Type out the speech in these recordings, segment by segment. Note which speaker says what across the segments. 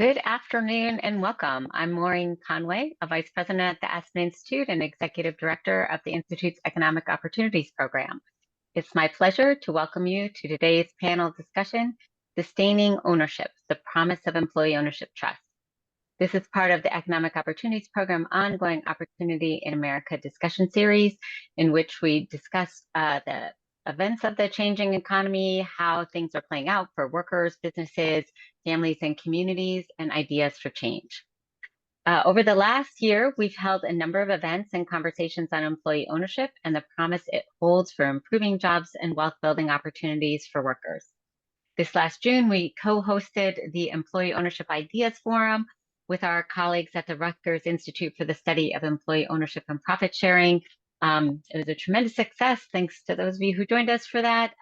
Speaker 1: Good afternoon and welcome. I'm Maureen Conway, a Vice President at the Aspen Institute and Executive Director of the Institute's Economic Opportunities Program. It's my pleasure to welcome you to today's panel discussion, Sustaining Ownership, the Promise of Employee Ownership Trust. This is part of the Economic Opportunities Program Ongoing Opportunity in America discussion series, in which we discuss the events of the changing economy, how things are playing out for workers, businesses, families, and communities, and ideas for change. Over the last year, we've held a number of events and conversations on employee ownership and the promise it holds for improving jobs and wealth building opportunities for workers. This last June, we co-hosted the Employee Ownership Ideas Forum with our colleagues at the Rutgers Institute for the Study of Employee Ownership and Profit Sharing. It was a tremendous success. Thanks to those of you who joined us for that.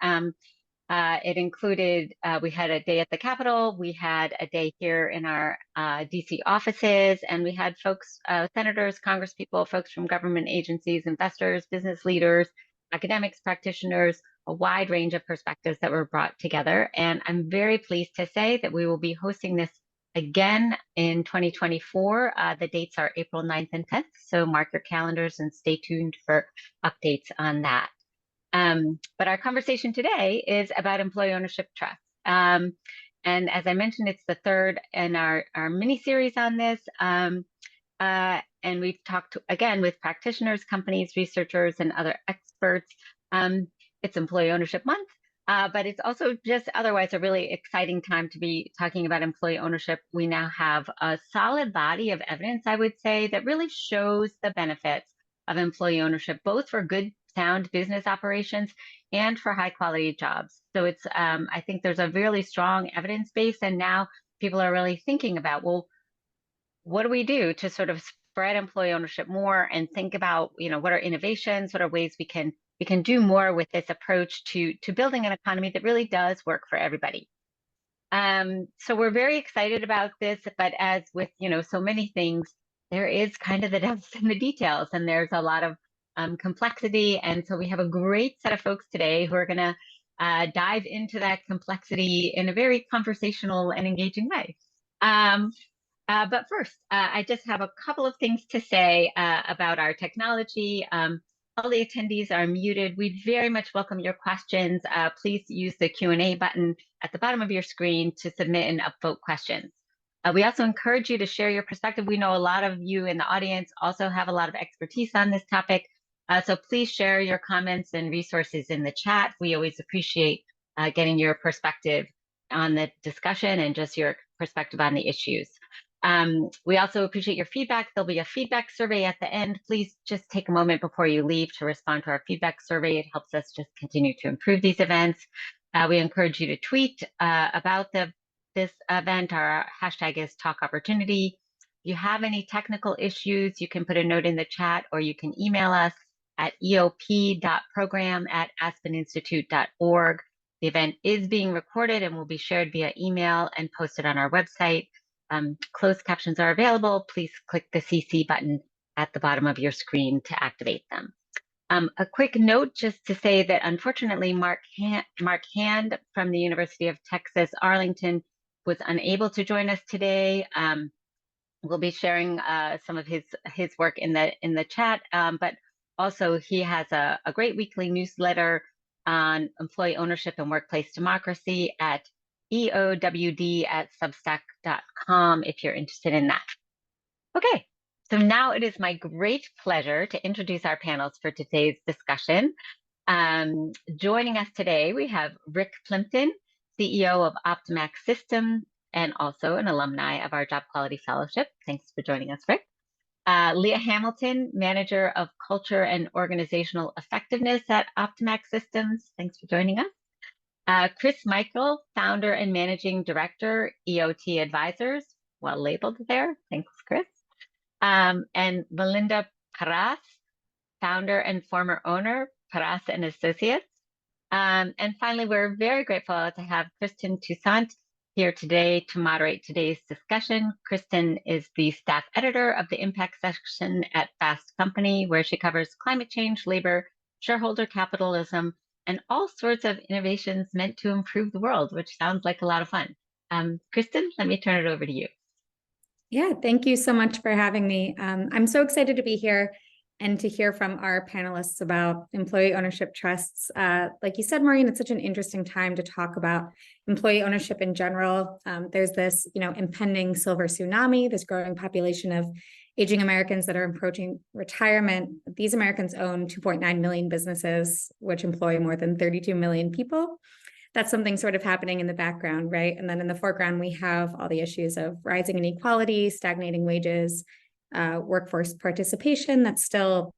Speaker 1: It included, we had a day at the Capitol, we had a day here in our DC offices, and we had folks, senators, congresspeople, folks from government agencies, investors, business leaders, academics, practitioners, a wide range of perspectives that were brought together. And I'm very pleased to say that we will be hosting this again in 2024. The dates are April 9th and 10th, so mark your calendars and stay tuned for updates on that. But our conversation today is about employee ownership trust. And as I mentioned, it's the third in our mini-series on this. And we've talked, again, with practitioners, companies, researchers, and other experts. It's Employee Ownership Month, but it's also just otherwise a really exciting time to be talking about employee ownership. We now have a solid body of evidence, I would say, that really shows the benefits of employee ownership, both for good, sound business operations and for high quality jobs. So it's, I think there's a really strong evidence base, and now people are really thinking about, well, what do we do to sort of spread employee ownership more and think about, what are innovations, what are ways we can do more with this approach to building an economy that really does work for everybody. So we're very excited about this, but as with, so many things, there is kind of the devil's in the details, and there's a lot of complexity. And so we have a great set of folks today who are going to dive into that complexity in a very conversational and engaging way. But first, I just have a couple of things to say about our technology. All the attendees are muted. We very much welcome your questions. Please use the Q&A button at the bottom of your screen to submit and upvote questions. We also encourage you to share your perspective. We know a lot of you in the audience also have a lot of expertise on this topic. So please share your comments and resources in the chat. We always appreciate getting your perspective on the discussion and just your perspective on the issues. We also appreciate your feedback. There'll be a feedback survey at the end. Please just take a moment before you leave to respond to our feedback survey. It helps us just continue to improve these events. We encourage you to tweet about this event. Our hashtag is #TalkOpportunity. If you have any technical issues, you can put a note in the chat, or you can email us at eop.program@aspeninstitute.org. The event is being recorded and will be shared via email and posted on our website. Closed captions are available. Please click the CC button at the bottom of your screen to activate them. A quick note just to say that unfortunately, Mark Hand from the University of Texas, Arlington, was unable to join us today. We'll be sharing some of his work in the chat, but also he has a great weekly newsletter on employee ownership and workplace democracy at EOWD@substack.com if you're interested in that. Okay, so now it is my great pleasure to introduce our panels for today's discussion. Joining us today, we have Rick Plimpton, CEO of Optimax Systems, and also an alumni of our Job Quality Fellowship. Thanks for joining us, Rick. Leah Hamilton, Manager of Culture and Organizational Effectiveness at Optimax Systems. Thanks for joining us. Chris Michael, Founder and Managing Director, EOT Advisors. Well labeled there. Thanks, Chris. And Melinda Paras, Founder and former owner, Paras and Associates. And finally, we're very grateful to have Kristen Toussaint here today to moderate today's discussion. Kristen is the staff editor of the Impact section at Fast Company, where she covers climate change, labor, shareholder capitalism, and all sorts of innovations meant to improve the world, which sounds like a lot of fun. Kristen, let me turn it over to you.
Speaker 2: Yeah, thank you so much for having me. I'm so excited to be here and to hear from our panelists about employee ownership trusts. Like you said, Maureen, it's such an interesting time to talk about employee ownership in general. There's this, impending silver tsunami, this growing population of aging Americans that are approaching retirement. These Americans own 2.9 million businesses, which employ more than 32 million people. That's something sort of happening in the background, right? And then in the foreground, we have all the issues of rising inequality, stagnating wages, workforce participation that's still,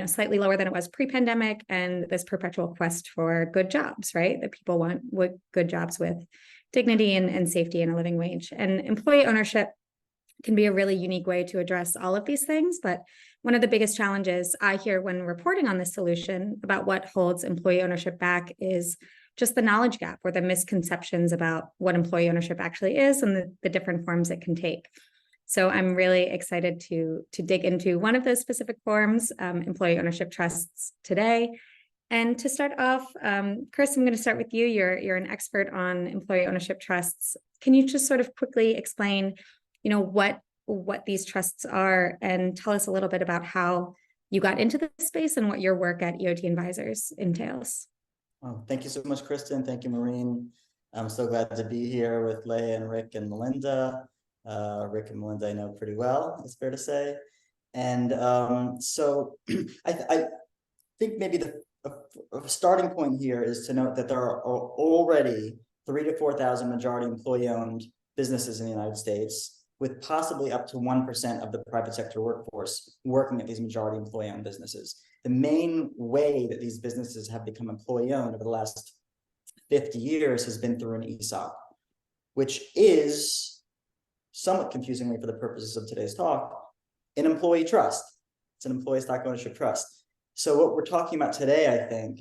Speaker 2: slightly lower than it was pre-pandemic, and this perpetual quest for good jobs, right? That people want good jobs with dignity and safety and a living wage. And employee ownership can be a really unique way to address all of these things. But one of the biggest challenges I hear when reporting on this solution about what holds employee ownership back is just the knowledge gap or the misconceptions about what employee ownership actually is and the different forms it can take. So I'm really excited to dig into one of those specific forms, employee ownership trusts, today. And to start off, Chris, I'm going to start with you. You're an expert on employee ownership trusts. Can you just sort of quickly explain, what these trusts are, and tell us a little bit about how you got into this space and what your work at EOT Advisors entails?
Speaker 3: Oh, thank you so much, Kristen. Thank you, Maureen. I'm so glad to be here with Leah and Rick and Melinda. Rick and Melinda I know pretty well, it's fair to say. And so I think maybe the starting point here is to note that there are already 3,000 to 4,000 majority employee-owned businesses in the United States, with possibly up to 1% of the private sector workforce working at these majority employee-owned businesses. The main way that these businesses have become employee-owned over the last 50 years has been through an ESOP, which is, somewhat confusingly for the purposes of today's talk, an employee trust. It's an employee stock ownership trust. So what we're talking about today, I think,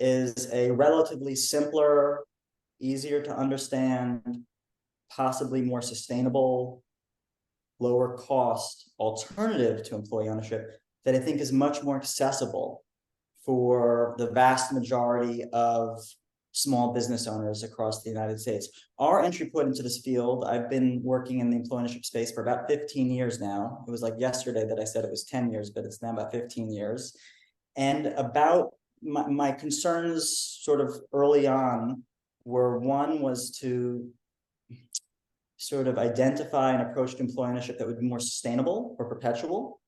Speaker 3: is a relatively simpler, easier to understand, possibly more sustainable, lower cost alternative to employee ownership that I think is much more accessible for the vast majority of small business owners across the United States. Our entry point into this field, I've been working in the employee ownership space for about 15 years now. It was like yesterday that I said it was 10 years, but it's now about 15 years. And about my concerns sort of early on were, one was to sort of identify an approach to employee ownership that would be more sustainable or perpetual.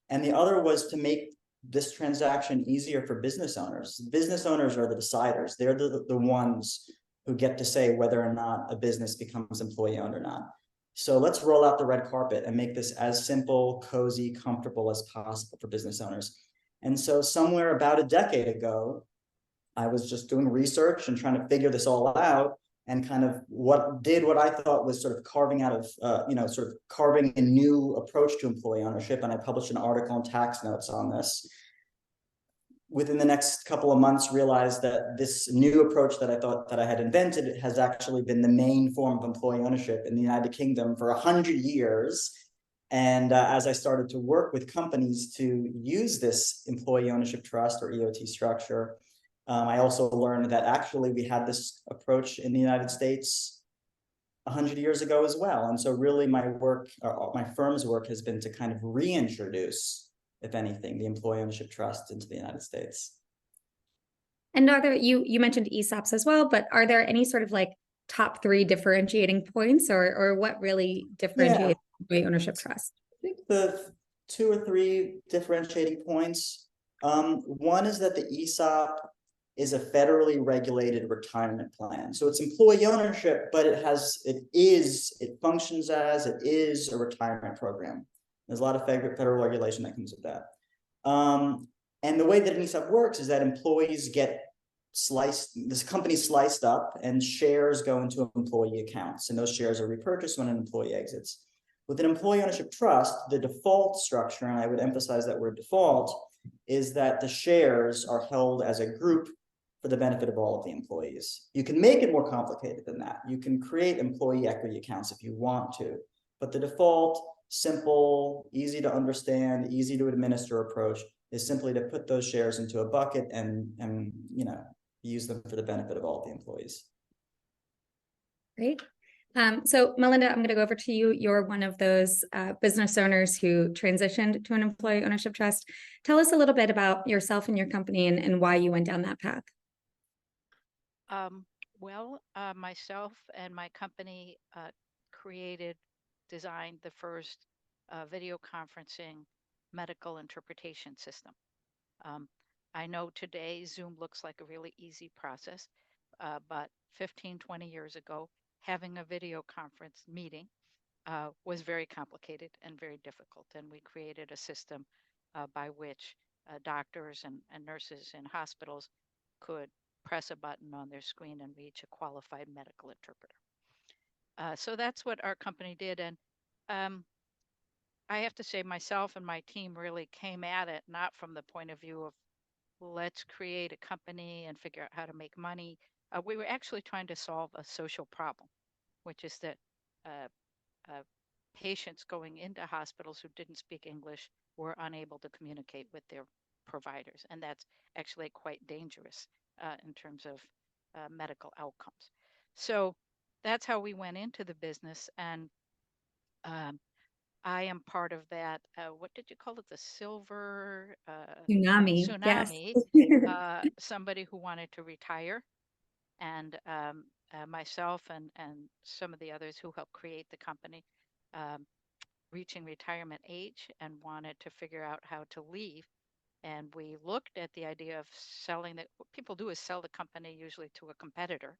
Speaker 3: And the other was to make this transaction easier for business owners. Business owners are the deciders. They're the ones who get to say whether or not a business becomes employee owned or not. So let's roll out the red carpet and make this as simple, cozy, comfortable as possible for business owners. And so somewhere about a decade ago, I was just doing research and trying to figure this all out, and kind of what I thought was sort of carving out of, sort of carving a new approach to employee ownership. And I published an article in Tax Notes on this. Within the next couple of months, realized that this new approach that I thought that I had invented has actually been the main form of employee ownership in the United Kingdom for 100 years. And as I started to work with companies to use this employee ownership trust or EOT structure, I also learned that actually we had this approach in the United States 100 years ago as well. And so really my work, my firm's work, has been to kind of reintroduce, if anything, the employee ownership trust into the United States.
Speaker 2: And are there, you mentioned ESOPs as well, but are there any sort of like top 3 differentiating points, or what really differentiates employee ownership trust?
Speaker 3: I think the 2 or 3 differentiating points. One is that the ESOP is a federally regulated retirement plan. So it's employee ownership, but it functions as, it is a retirement program. There's a lot of federal regulation that comes with that. And the way that an ESOP works is that employees get this company's sliced up, and shares go into employee accounts, and those shares are repurchased when an employee exits. With an employee ownership trust, the default structure, and I would emphasize that word default, is that the shares are held as a group for the benefit of all of the employees. You can make it more complicated than that. You can create employee equity accounts if you want to, but the default, simple, easy to understand, easy to administer approach is simply to put those shares into a bucket and use them for the benefit of all of the employees.
Speaker 2: Great. So Melinda, I'm going to go over to you. You're one of those business owners who transitioned to an employee ownership trust. Tell us a little bit about yourself and your company and why you went down that path.
Speaker 4: Myself and my company designed the first video conferencing medical interpretation system. I know today Zoom looks like a really easy process, but 15, 20 years ago, having a video conference meeting was very complicated and very difficult. And we created a system by which doctors and nurses in hospitals could press a button on their screen and reach a qualified medical interpreter. So that's what our company did. And I have to say myself and my team really came at it, not from the point of view of let's create a company and figure out how to make money. We were actually trying to solve a social problem, which is that patients going into hospitals who didn't speak English were unable to communicate with their providers. And that's actually quite dangerous in terms of medical outcomes. So that's how we went into the business. And I am part of that. What did you call it? The silver
Speaker 2: Tsunami.
Speaker 4: tsunami.
Speaker 2: Yes.
Speaker 4: Somebody who wanted to retire, and myself and some of the others who helped create the company, reaching retirement age and wanted to figure out how to leave. And we looked at the idea of selling that. What people do is sell the company usually to a competitor.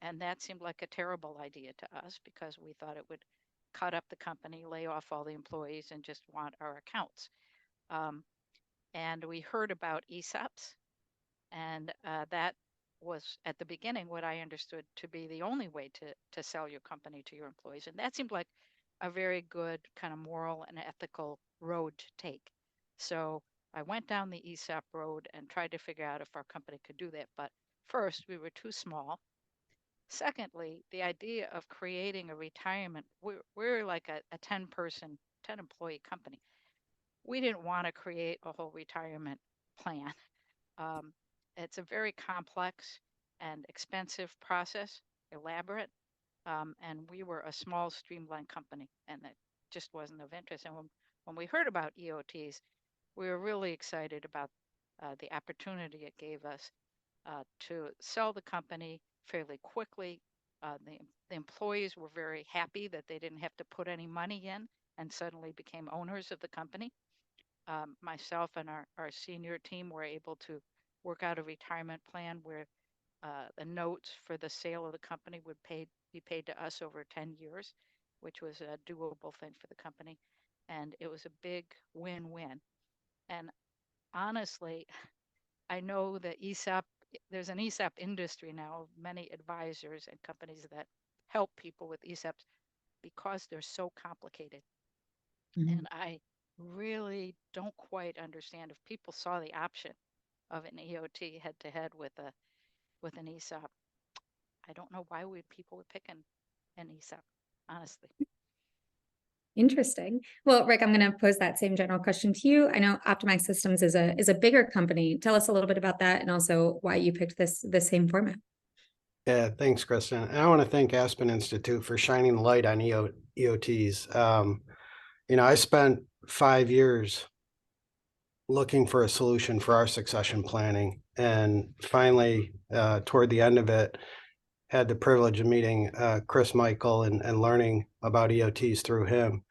Speaker 4: And that seemed like a terrible idea to us because we thought it would cut up the company, lay off all the employees, and just want our accounts. And we heard about ESOPs, and that was at the beginning what I understood to be the only way to sell your company to your employees. And that seemed like a very good kind of moral and ethical road to take. So I went down the ESOP road and tried to figure out if our company could do that. But first, we were too small. Secondly, the idea of creating a retirement, we're like a 10 employee company. We didn't want to create a whole retirement plan. It's a very complex and expensive process, elaborate. And we were a small, streamlined company, and that just wasn't of interest. And when we heard about EOTs, we were really excited about the opportunity it gave us to sell the company fairly quickly. The employees were very happy that they didn't have to put any money in and suddenly became owners of the company. Myself and our senior team were able to work out a retirement plan where the notes for the sale of the company would be paid to us over 10 years, which was a doable thing for the company. And it was a big win-win. And honestly, I know that there's an ESOP industry now, many advisors and companies that help people with ESOPs because they're so complicated.
Speaker 2: Mm-hmm.
Speaker 4: And I really don't quite understand if people saw the option of an EOT head to head with an ESOP. I don't know why people would pick an ESOP, honestly.
Speaker 2: Interesting. Well, Rick, I'm going to pose that same general question to you. I know Optimax Systems is a bigger company. Tell us a little bit about that and also why you picked the same format.
Speaker 5: Yeah, thanks, Kristen. And I want to thank Aspen Institute for shining the light on EOTs. I spent 5 years looking for a solution for our succession planning, and finally, toward the end of it, had the privilege of meeting Chris Michael and learning about EOTs through him.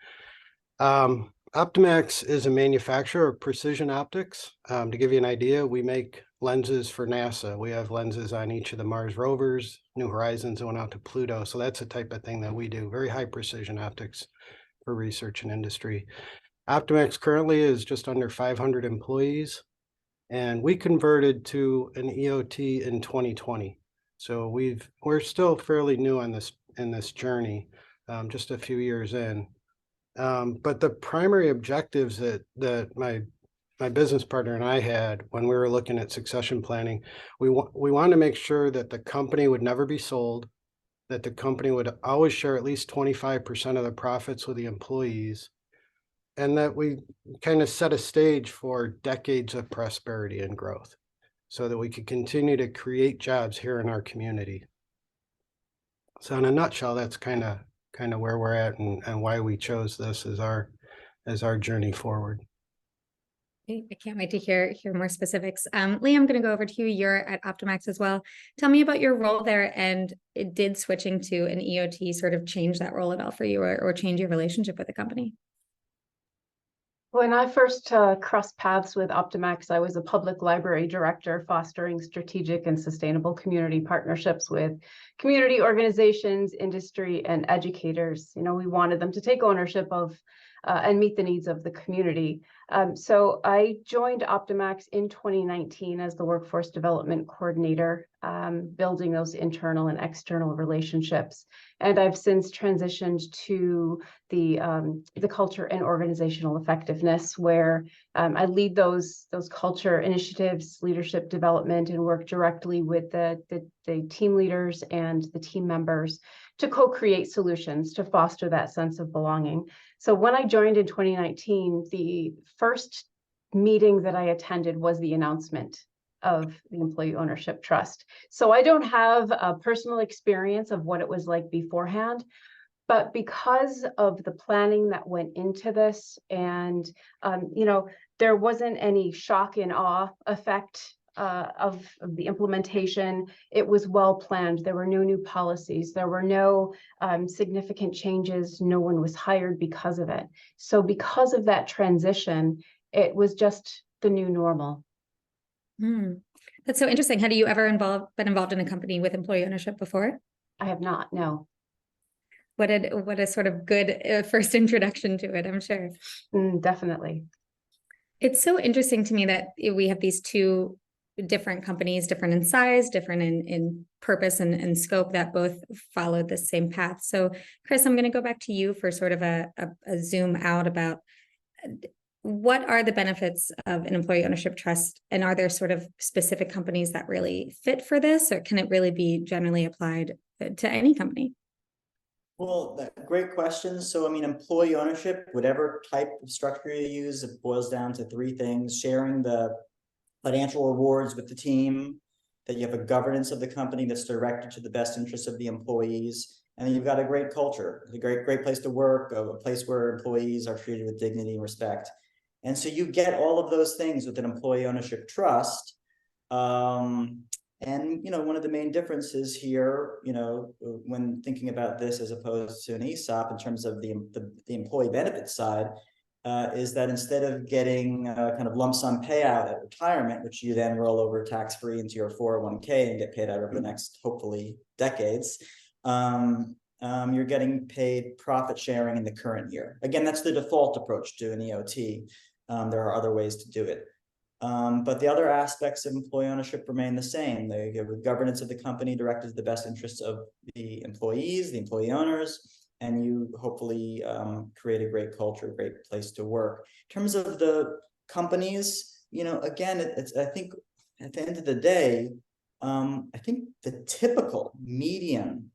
Speaker 5: Optimax is a manufacturer of precision optics. To give you an idea, we make lenses for NASA. We have lenses on each of the Mars rovers, New Horizons, going out to Pluto. So that's the type of thing that we do, very high precision optics for research and industry. Optimax currently is just under 500 employees, and we converted to an EOT in 2020. So we're still fairly new on this journey, just a few years in. But the primary objectives that my business partner and I had when we were looking at succession planning, we wanted to make sure that the company would never be sold, that the company would always share at least 25% of the profits with the employees, and that we kind of set a stage for decades of prosperity and growth so that we could continue to create jobs here in our community. So in a nutshell, that's kind of where we're at and why we chose this as our journey forward.
Speaker 2: I can't wait to hear more specifics. Lee, I'm going to go over to you. You're at Optimax as well. Tell me about your role there, and did switching to an EOT sort of change that role at all for you, or change your relationship with the company?
Speaker 6: When I first crossed paths with Optimax, I was a public library director fostering strategic and sustainable community partnerships with community organizations, industry, and educators. You know, we wanted them to take ownership of and meet the needs of the community. So I joined Optimax in 2019 as the workforce development coordinator, building those internal and external relationships. And I've since transitioned to the culture and organizational effectiveness, where I lead those culture initiatives, leadership development, and work directly with the team leaders and the team members to co-create solutions to foster that sense of belonging. So when I joined in 2019, the first meeting that I attended was the announcement of the Employee Ownership Trust. So I don't have a personal experience of what it was like beforehand, but because of the planning that went into this, and you know, there wasn't any shock and awe effect of the implementation. It was well planned. There were no new policies. There were no significant changes. No one was hired because of it. So because of that transition, it was just the new normal.
Speaker 2: That's so interesting. Had you ever been involved in a company with employee ownership before?
Speaker 6: I have not, no.
Speaker 2: What a sort of good first introduction to it, I'm sure.
Speaker 6: Definitely.
Speaker 2: It's so interesting to me that we have these two different companies, different in size, different in purpose and scope, that both followed the same path. So Chris, I'm going to go back to you for sort of a zoom out about what are the benefits of an employee ownership trust, and are there sort of specific companies that really fit for this, or can it really be generally applied to any company?
Speaker 3: Well, great question. So, I mean, employee ownership, whatever type of structure you use, it boils down to three things: sharing the financial rewards with the team, that you have a governance of the company that's directed to the best interests of the employees, and then you've got a great culture, a great place to work, a place where employees are treated with dignity and respect. And so you get all of those things with an employee ownership trust. And, you know, one of the main differences here, you know, when thinking about this as opposed to an ESOP in terms of the employee benefit side, is that instead of getting a kind of lump sum payout at retirement, which you then roll over tax-free into your 401k and get paid out over the next, hopefully, decades, you're getting paid profit sharing in the current year. Again, that's the default approach to an EOT. There are other ways to do it. But the other aspects of employee ownership remain the same. They give governance of the company directed to the best interests of the employees, the employee owners, and you hopefully create a great culture, a great place to work. In terms of the companies, you know, again, it's I think at the end of the day, I think the typical median,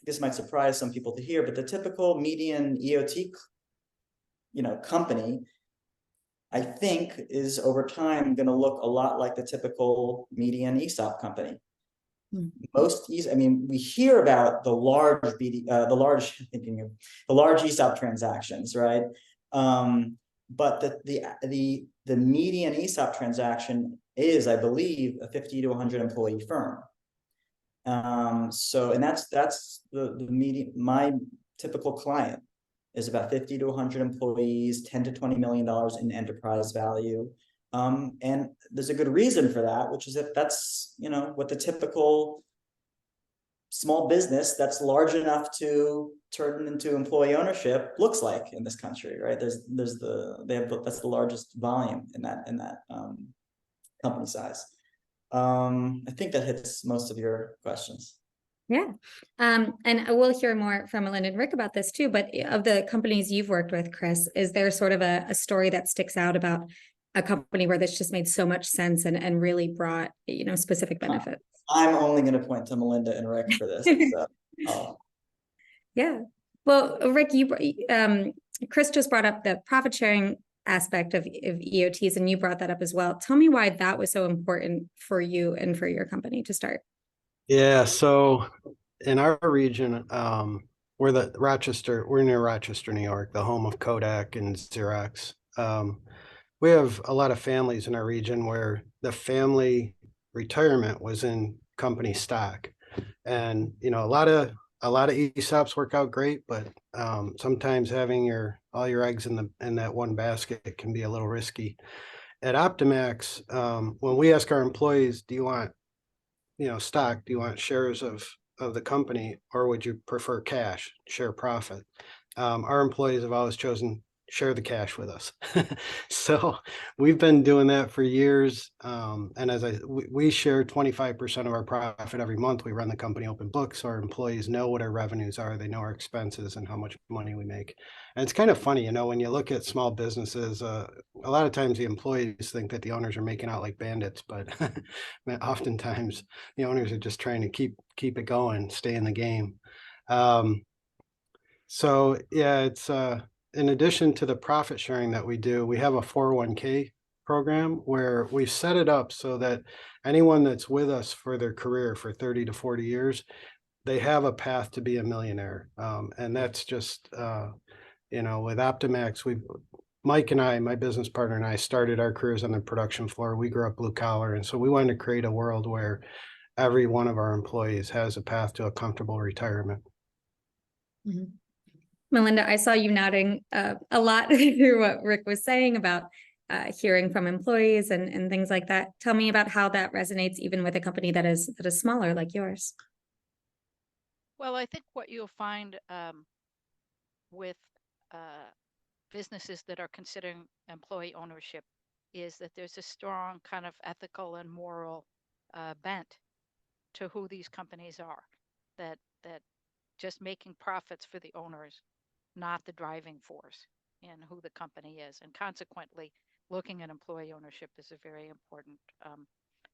Speaker 3: this might surprise some people to hear, but the typical median EOT, you know, company, I think, is over time going to look a lot like the typical median ESOP company. Most, I mean, we hear about the large ESOP transactions, right? But the median ESOP transaction is, I believe, a 50 to 100 employee firm. So, and that's the median. My typical client is about 50 to 100 employees, 10 to 20 million dollars in enterprise value. And there's a good reason for that, which is that that's, you know, what the typical small business that's large enough to turn into employee ownership looks like in this country, right? That's the largest volume in that company size. I think that hits most of your questions.
Speaker 2: Yeah. And we'll hear more from Melinda and Rick about this too, but of the companies you've worked with, Chris, is there sort of a story that sticks out about a company where this just made so much sense and really brought, you know, specific benefits?
Speaker 3: I'm only going to point to Melinda and Rick for this. So,
Speaker 2: Yeah. Well, Rick, Chris just brought up the profit sharing aspect of EOTs, and you brought that up as well. Tell me why that was so important for you and for your company to start.
Speaker 5: Yeah, so in our region, we're near Rochester, New York, the home of Kodak and Xerox. We have a lot of families in our region where the family retirement was in company stock. And, you know, a lot of ESOPs work out great, but sometimes having all your eggs in that one basket can be a little risky. At Optimax, when we ask our employees, do you want, stock? Do you want shares of the company, or would you prefer cash, share profit? Our employees have always chosen share the cash with us. So we've been doing that for years. And we share 25% of our profit every month. We run the company open books. So our employees know what our revenues are. They know our expenses and how much money we make. And it's kind of funny, when you look at small businesses, a lot of times the employees think that the owners are making out like bandits, but oftentimes the owners are just trying to keep it going, stay in the game. So yeah, it's in addition to the profit sharing that we do, we have a 401k program where we've set it up so that anyone that's with us for their career for 30 to 40 years, they have a path to be a millionaire. And that's just, with Optimax, Mike and I, my business partner and I, started our careers on the production floor. We grew up blue collar. And so we wanted to create a world where every one of our employees has a path to a comfortable retirement.
Speaker 2: Mm-hmm. Melinda, I saw you nodding a lot through what Rick was saying about hearing from employees and things like that. Tell me about how that resonates even with a company that is smaller like yours.
Speaker 4: Well, I think what you'll find with businesses that are considering employee ownership is that there's a strong kind of ethical and moral bent to who these companies are, that just making profits for the owners, not the driving force in who the company is. And consequently, looking at employee ownership is a very important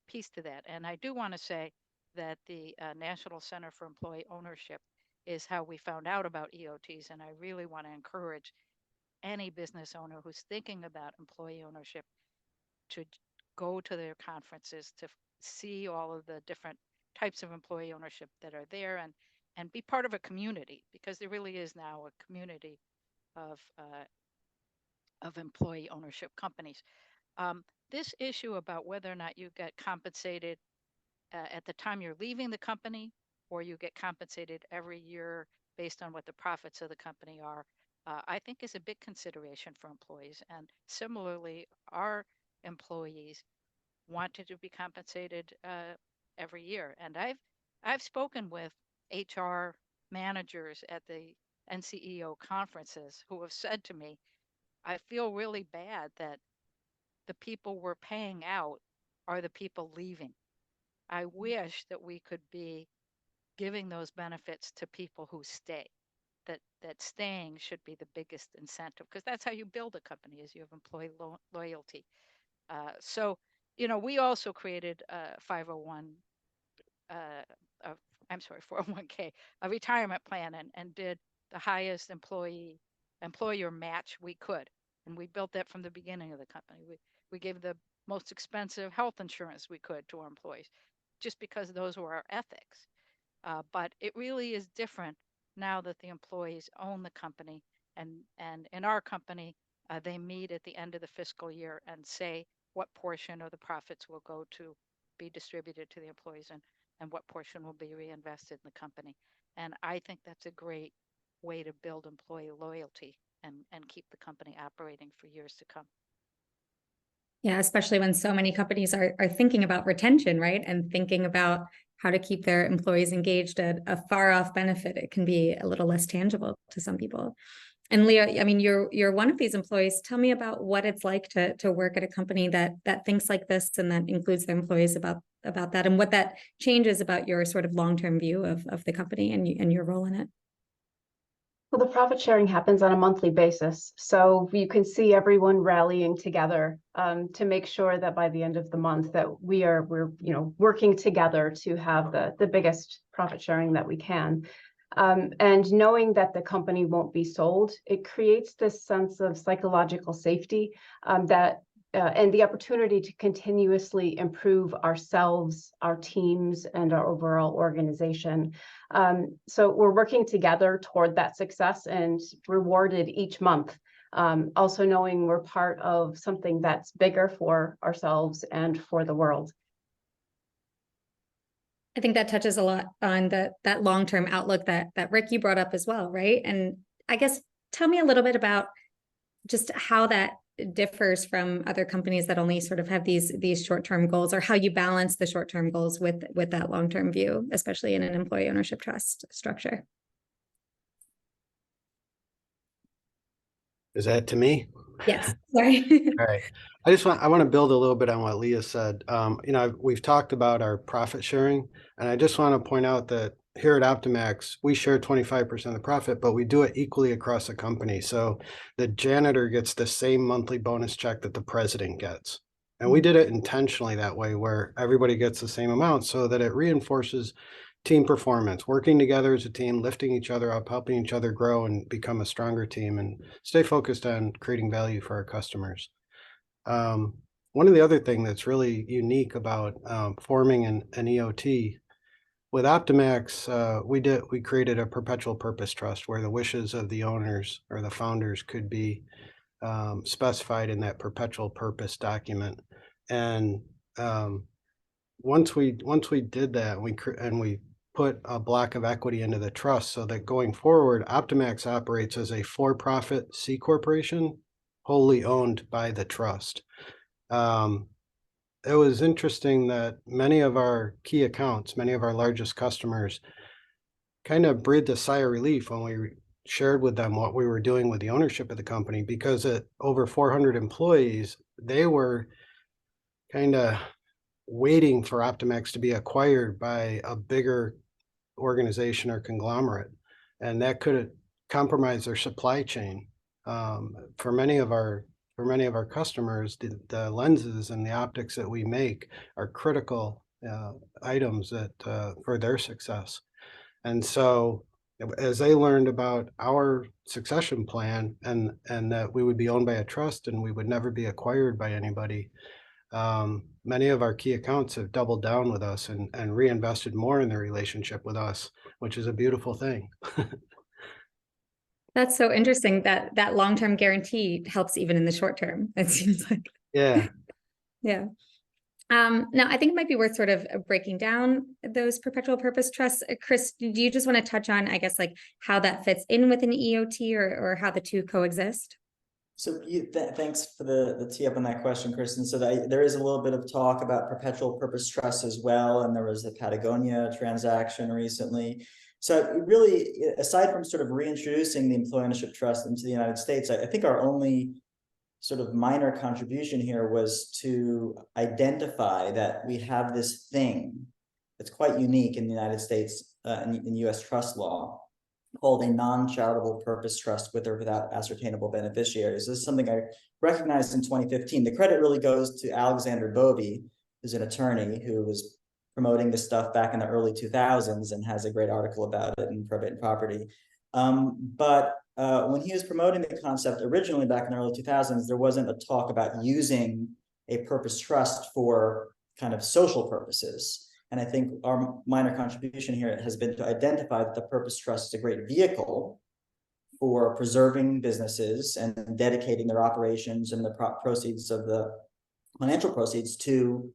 Speaker 4: piece to that. And I do want to say that the National Center for Employee Ownership is how we found out about EOTs. And I really want to encourage any business owner who's thinking about employee ownership to go to their conferences, to see all of the different types of employee ownership that are there, and be part of a community, because there really is now a community of employee ownership companies. This issue about whether or not you get compensated at the time you're leaving the company, or you get compensated every year based on what the profits of the company are, I think is a big consideration for employees. And similarly, our employees wanted to be compensated every year. And I've spoken with HR managers at the NCEO conferences who have said to me, I feel really bad that the people we're paying out are the people leaving. I wish that we could be giving those benefits to people who stay. That staying should be the biggest incentive, because that's how you build a company, is you have employee loyalty. So, we also created a 501, I'm sorry, 401k, a retirement plan, and did the highest employer match we could. And we built that from the beginning of the company. We gave the most expensive health insurance we could to our employees, just because those were our ethics. But it really is different now that the employees own the company. And in our company, they meet at the end of the fiscal year and say what portion of the profits will go to be distributed to the employees, and what portion will be reinvested in the company. And I think that's a great way to build employee loyalty and keep the company operating for years to come.
Speaker 2: Yeah, especially when so many companies are thinking about retention, right? And thinking about how to keep their employees engaged at a far off benefit. It can be a little less tangible to some people. And Leah, I mean, you're one of these employees. Tell me about what it's like to work at a company that thinks like this and that includes their employees about that, and what that changes about your sort of long-term view of the company and your role in it.
Speaker 6: Well, the profit sharing happens on a monthly basis. So you can see everyone rallying together to make sure that by the end of the month that we're working together to have the biggest profit sharing that we can. And knowing that the company won't be sold, it creates this sense of psychological safety that and the opportunity to continuously improve ourselves, our teams, and our overall organization. So we're working together toward that success and rewarded each month. Also knowing we're part of something that's bigger for ourselves and for the world.
Speaker 2: I think that touches a lot on that long-term outlook that Rick, you brought up as well, right? And I guess tell me a little bit about just how that differs from other companies that only sort of have these short-term goals, or how you balance the short-term goals with that long-term view, especially in an employee ownership trust structure.
Speaker 5: Is that to me?
Speaker 2: Yes, sorry.
Speaker 5: All right. I want to build a little bit on what Leah said. We've talked about our profit sharing, and I just want to point out that here at Optimax, we share 25% of the profit, but we do it equally across the company. So the janitor gets the same monthly bonus check that the president gets. And we did it intentionally that way, where everybody gets the same amount so that it reinforces team performance, working together as a team, lifting each other up, helping each other grow and become a stronger team, and stay focused on creating value for our customers. One of the other things that's really unique about forming an EOT with Optimax, we created a perpetual purpose trust where the wishes of the owners or the founders could be specified in that perpetual purpose document. And once we did that, we put a block of equity into the trust so that going forward, Optimax operates as a for-profit C corporation, wholly owned by the trust. It was interesting that many of our key accounts, many of our largest customers, kind of breathed a sigh of relief when we shared with them what we were doing with the ownership of the company, because at over 400 employees, they were kind of waiting for Optimax to be acquired by a bigger organization or conglomerate, and that could compromise their supply chain. For many of our customers, the lenses and the optics that we make are critical items that for their success. And so as they learned about our succession plan and that we would be owned by a trust and we would never be acquired by anybody, many of our key accounts have doubled down with us and reinvested more in their relationship with us, which is a beautiful thing.
Speaker 2: That's so interesting that long-term guarantee helps even in the short term, it seems like.
Speaker 5: Yeah.
Speaker 2: Yeah. Now, I think it might be worth sort of breaking down those perpetual purpose trusts. Chris, do you just want to touch on, I guess, like how that fits in with an EOT or how the two coexist?
Speaker 3: So thanks for the tee up on that question, Kristen. So there is a little bit of talk about perpetual purpose trusts as well, and there was the Patagonia transaction recently. So really, aside from sort of reintroducing the employee ownership trust into the United States, I think our only sort of minor contribution here was to identify that we have this thing that's quite unique in the United States, in US trust law, called a non-charitable purpose trust with or without ascertainable beneficiaries. This is something I recognized in 2015. The credit really goes to Alexander Bovee, who's an attorney who was promoting this stuff back in the early 2000s and has a great article about it in Probate and Property. But when he was promoting the concept originally back in the early 2000s, there wasn't a talk about using a purpose trust for kind of social purposes. And I think our minor contribution here has been to identify that the purpose trust is a great vehicle for preserving businesses and dedicating their operations and the proceeds of the financial proceeds to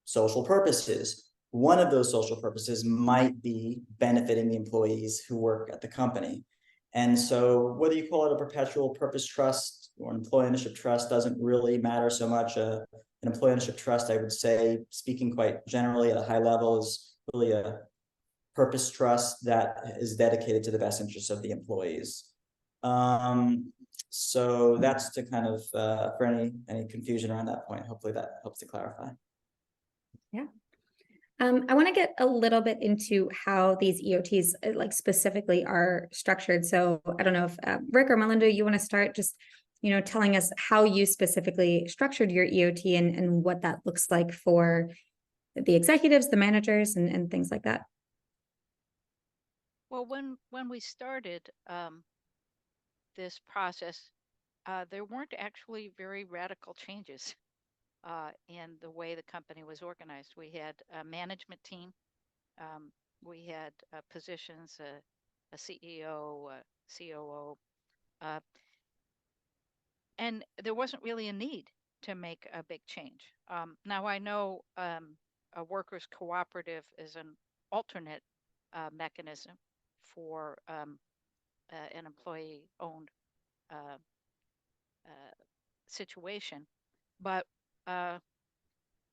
Speaker 3: social purposes. One of those social purposes might be benefiting the employees who work at the company. And so whether you call it a perpetual purpose trust or an employee ownership trust doesn't really matter so much. An employee ownership trust, I would say, speaking quite generally at a high level, is really a purpose trust that is dedicated to the best interests of the employees. So that's to kind of, for any confusion around that point, hopefully that helps to clarify.
Speaker 2: Yeah. I want to get a little bit into how these EOTs like specifically are structured. So I don't know if Rick or Melinda, you want to start just, telling us how you specifically structured your EOT and what that looks like for the executives, the managers, and things like that.
Speaker 4: Well, when we started this process, there weren't actually very radical changes. in the way the company was organized. We had a management team. We had positions, a CEO, a COO, and there wasn't really a need to make a big change. Now I know a workers' cooperative is an alternate mechanism for an employee-owned uh, situation, but I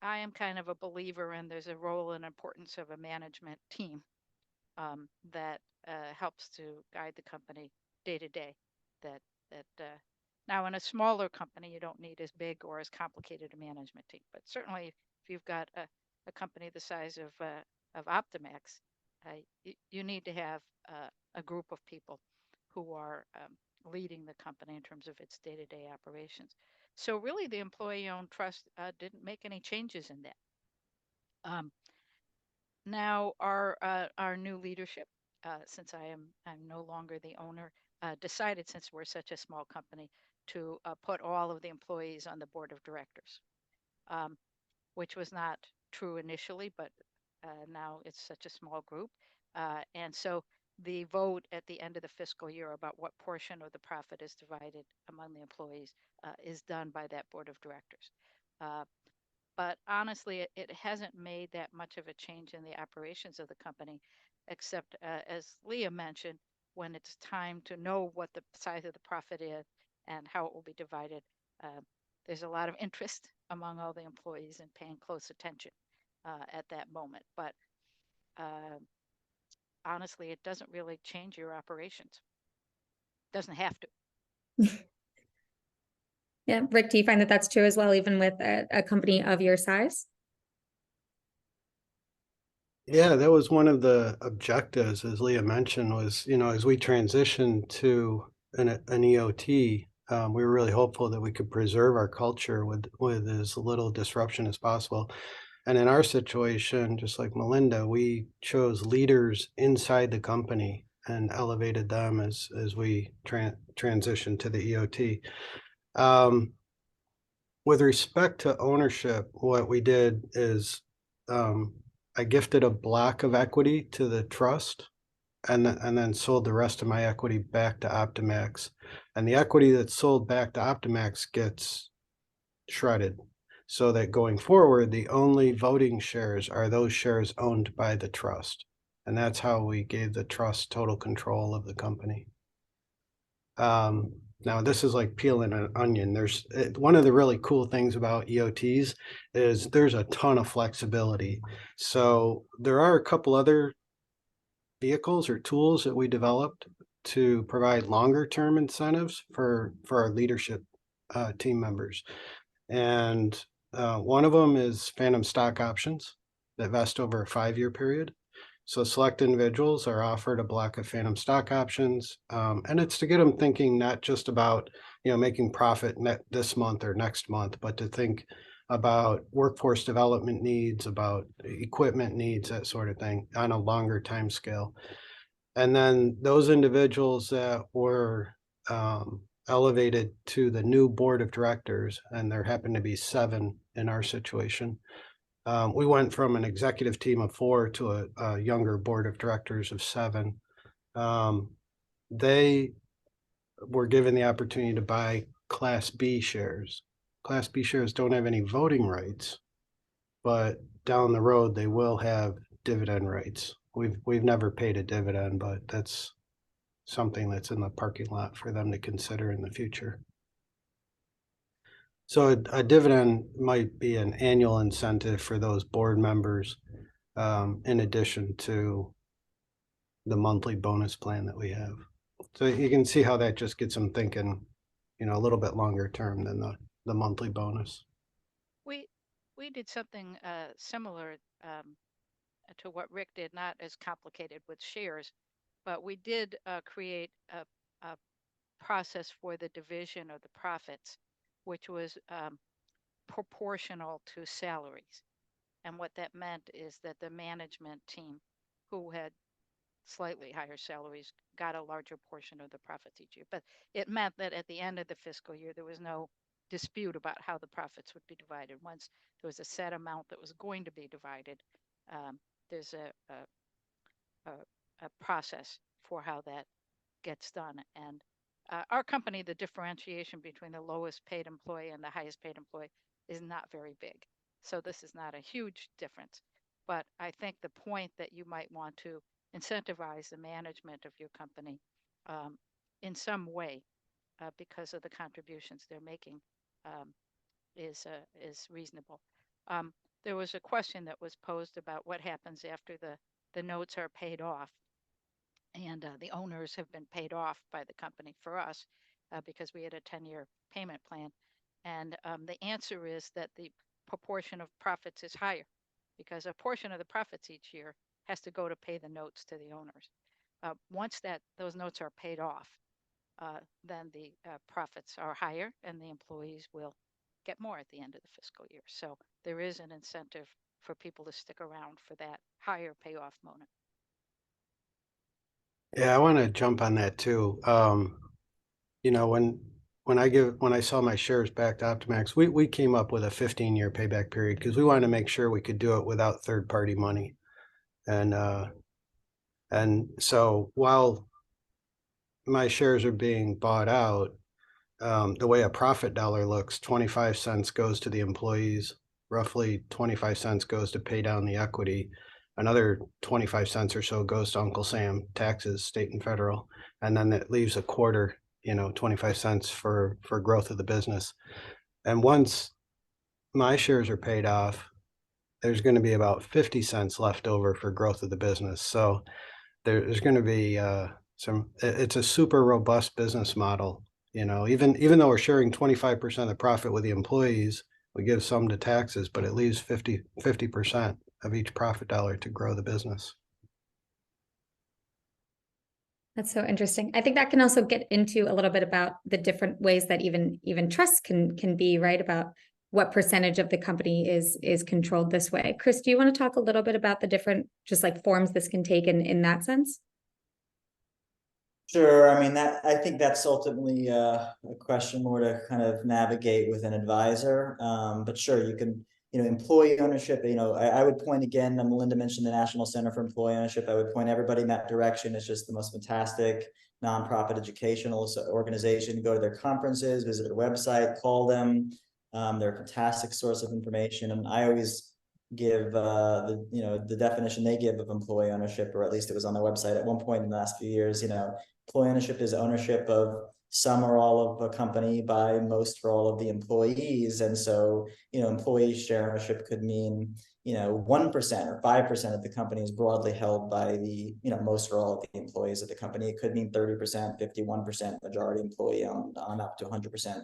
Speaker 4: am kind of a believer in there's a role and importance of a management team that helps to guide the company day to day. That now in a smaller company you don't need as big or as complicated a management team, but certainly if you've got a company the size of Optimax, you need to have a group of people who are leading the company in terms of its day to day operations. So really, the employee-owned trust didn't make any changes in that. Um, Now, our new leadership, since I'm no longer the owner, decided, since we're such a small company, to put all of the employees on the board of directors, um, which was not true initially, but now it's such a small group. And so the vote at the end of the fiscal year about what portion of the profit is divided among the employees is done by that board of directors. But honestly, it hasn't made that much of a change in the operations of the company, except as Leah mentioned, when it's time to know what the size of the profit is and how it will be divided, uh, there's a lot of interest among all the employees in paying close attention at that moment. But uh, honestly, it doesn't really change your operations. Doesn't have to.
Speaker 2: Yeah, Rick, do you find that that's true as well, even with a company of your size?
Speaker 5: Yeah, that was one of the objectives, as Leah mentioned, was, as we transitioned to an EOT, we were really hopeful that we could preserve our culture with as little disruption as possible. And in our situation, just like Melinda, we chose leaders inside the company and elevated them as we transitioned to the EOT. With respect to ownership, what we did is I gifted a block of equity to the trust and then sold the rest of my equity back to Optimax. And the equity that's sold back to Optimax gets shredded so that going forward, the only voting shares are those shares owned by the trust. And that's how we gave the trust total control of the company. Now this is like peeling an onion. There's one of the really cool things about EOTs is there's a ton of flexibility. So there are a couple other vehicles or tools that we developed to provide longer term incentives for our leadership team members. And one of them is phantom stock options that vest over a 5-year period. So select individuals are offered a block of phantom stock options, and it's to get them thinking not just about making profit this month or next month, but to think about workforce development needs, about equipment needs, that sort of thing on a longer time scale. And then those individuals that were elevated to the new board of directors, and there happened to be 7 in our situation. We went from an executive team of 4 to a younger board of directors of 7. They were given the opportunity to buy Class B shares. Class B shares don't have any voting rights, but down the road they will have dividend rights. We've never paid a dividend, but that's something that's in the parking lot for them to consider in the future. So a dividend might be an annual incentive for those board members, in addition to the monthly bonus plan that we have. So you can see how that just gets them thinking, a little bit longer term than the monthly bonus.
Speaker 4: We did something similar to what Rick did, not as complicated with shares, but we did create a process for the division of the profits, which was proportional to salaries. And what that meant is that the management team, who had slightly higher salaries, got a larger portion of the profits each year. But it meant that at the end of the fiscal year, there was no dispute about how the profits would be divided. Once there was a set amount that was going to be divided, there's a process for how that gets done. And our company, the differentiation between the lowest paid employee and the highest paid employee is not very big. So this is not a huge difference. But I think the point that you might want to incentivize the management of your company in some way because of the contributions they're making is reasonable. There was a question that was posed about what happens after the notes are paid off. And the owners have been paid off by the company for us because we had a 10-year payment plan. And the answer is that the proportion of profits is higher because a portion of the profits each year has to go to pay the notes to the owners. Once those notes are paid off, then the profits are higher and the employees will get more at the end of the fiscal year. So there is an incentive for people to stick around for that higher payoff moment.
Speaker 5: Yeah, I want to jump on that too. You know, when I sell my shares back to Optimax, we came up with a 15-year payback period because we wanted to make sure we could do it without third-party money. And so while my shares are being bought out, the way a profit dollar looks, 25 cents goes to the employees, roughly 25 cents goes to pay down the equity. Another 25 cents or so goes to Uncle Sam, taxes, state and federal. And then it leaves a quarter, 25 cents for growth of the business. And once my shares are paid off, there's going to be about 50 cents left over for growth of the business. So there's going to be it's a super robust business model. Even though we're sharing 25% of the profit with the employees, we give some to taxes, but it leaves 50% of each profit dollar to grow the business.
Speaker 2: That's so interesting. I think that can also get into a little bit about the different ways that even trusts can be, right? About what percentage of the company is controlled this way. Chris, do you want to talk a little bit about the different just like forms this can take in that sense?
Speaker 3: Sure. I mean, I think that's ultimately a question more to kind of navigate with an advisor. But sure, you can, employee ownership, I would point again, Melinda mentioned the National Center for Employee Ownership. I would point everybody in that direction. It's just the most fantastic nonprofit educational organization. Go to their conferences, visit their website, call them. They're a fantastic source of information. And I always give the definition they give of employee ownership, or at least it was on their website at one point in the last few years. Employee ownership is ownership of some or all of a company by most or all of the employees. And so, employee share ownership could mean, 1% or 5% of the company is broadly held by the, most or all of the employees of the company. It could mean 30%, 51% majority employee owned on up to 100%.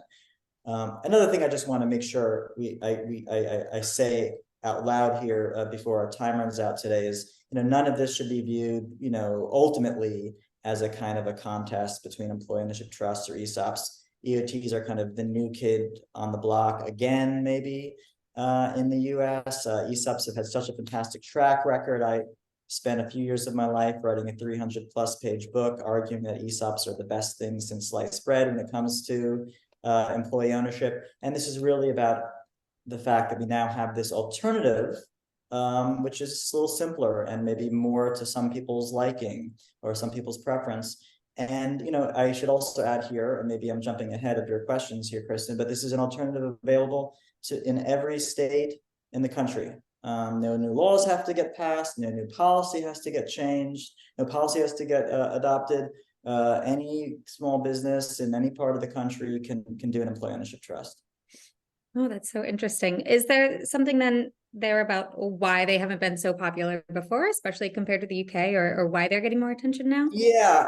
Speaker 3: Another thing I just want to make sure I say out loud here before our time runs out today is, none of this should be viewed, ultimately as a kind of a contest between employee ownership trusts or ESOPs. EOTs are kind of the new kid on the block again, maybe in the US. ESOPs have had such a fantastic track record. I spent a few years of my life writing a 300+ page book arguing that ESOPs are the best thing since sliced bread when it comes to employee ownership. And this is really about the fact that we now have this alternative, which is a little simpler and maybe more to some people's liking or some people's preference. And, I should also add here, and maybe I'm jumping ahead of your questions here, Kristen, but this is an alternative available in every state in the country. No new laws have to get passed, no new policy has to get changed, no policy has to get adopted. Any small business in any part of the country can do an employee ownership trust.
Speaker 2: Oh, that's so interesting. Is there something then there about why they haven't been so popular before, especially compared to the UK, or why they're getting more attention now?
Speaker 3: Yeah,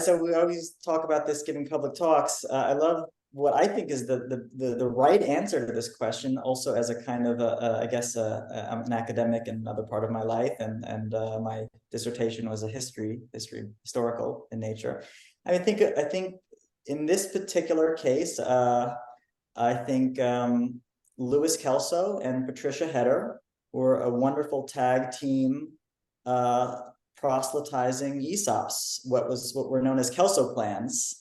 Speaker 3: so we always talk about this giving public talks. I love what I think is the right answer to this question, also as a kind of I'm an academic in another part of my life, and my dissertation was a historical in nature. I think in this particular case, I think Louis Kelso and Patricia Heder were a wonderful tag team proselytizing ESOPs, what were known as Kelso plans,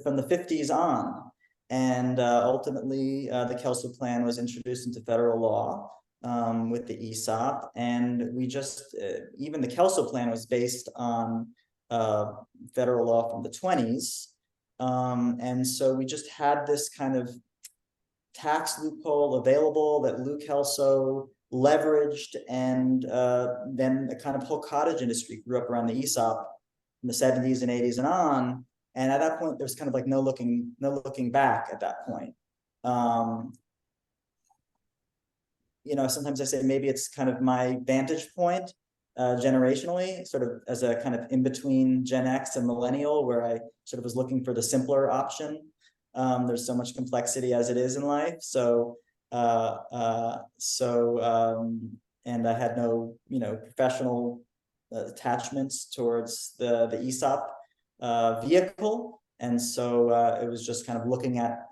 Speaker 3: from the 50s on. And ultimately, the Kelso Plan was introduced into federal law with the ESOP. And we just, even the Kelso Plan was based on federal law from the 20s. And so we just had this kind of tax loophole available that Lou Kelso leveraged, and then the kind of whole cottage industry grew up around the ESOP in the 70s and 80s and on. And at that point, there was kind of like no looking back at that point. You know, sometimes I say maybe it's kind of my vantage point generationally, sort of as a kind of in between Gen X and millennial, where I sort of was looking for the simpler option. There's so much complexity as it is in life. So, and I had no, you know, professional attachments towards the ESOP vehicle. And so it was just kind of looking at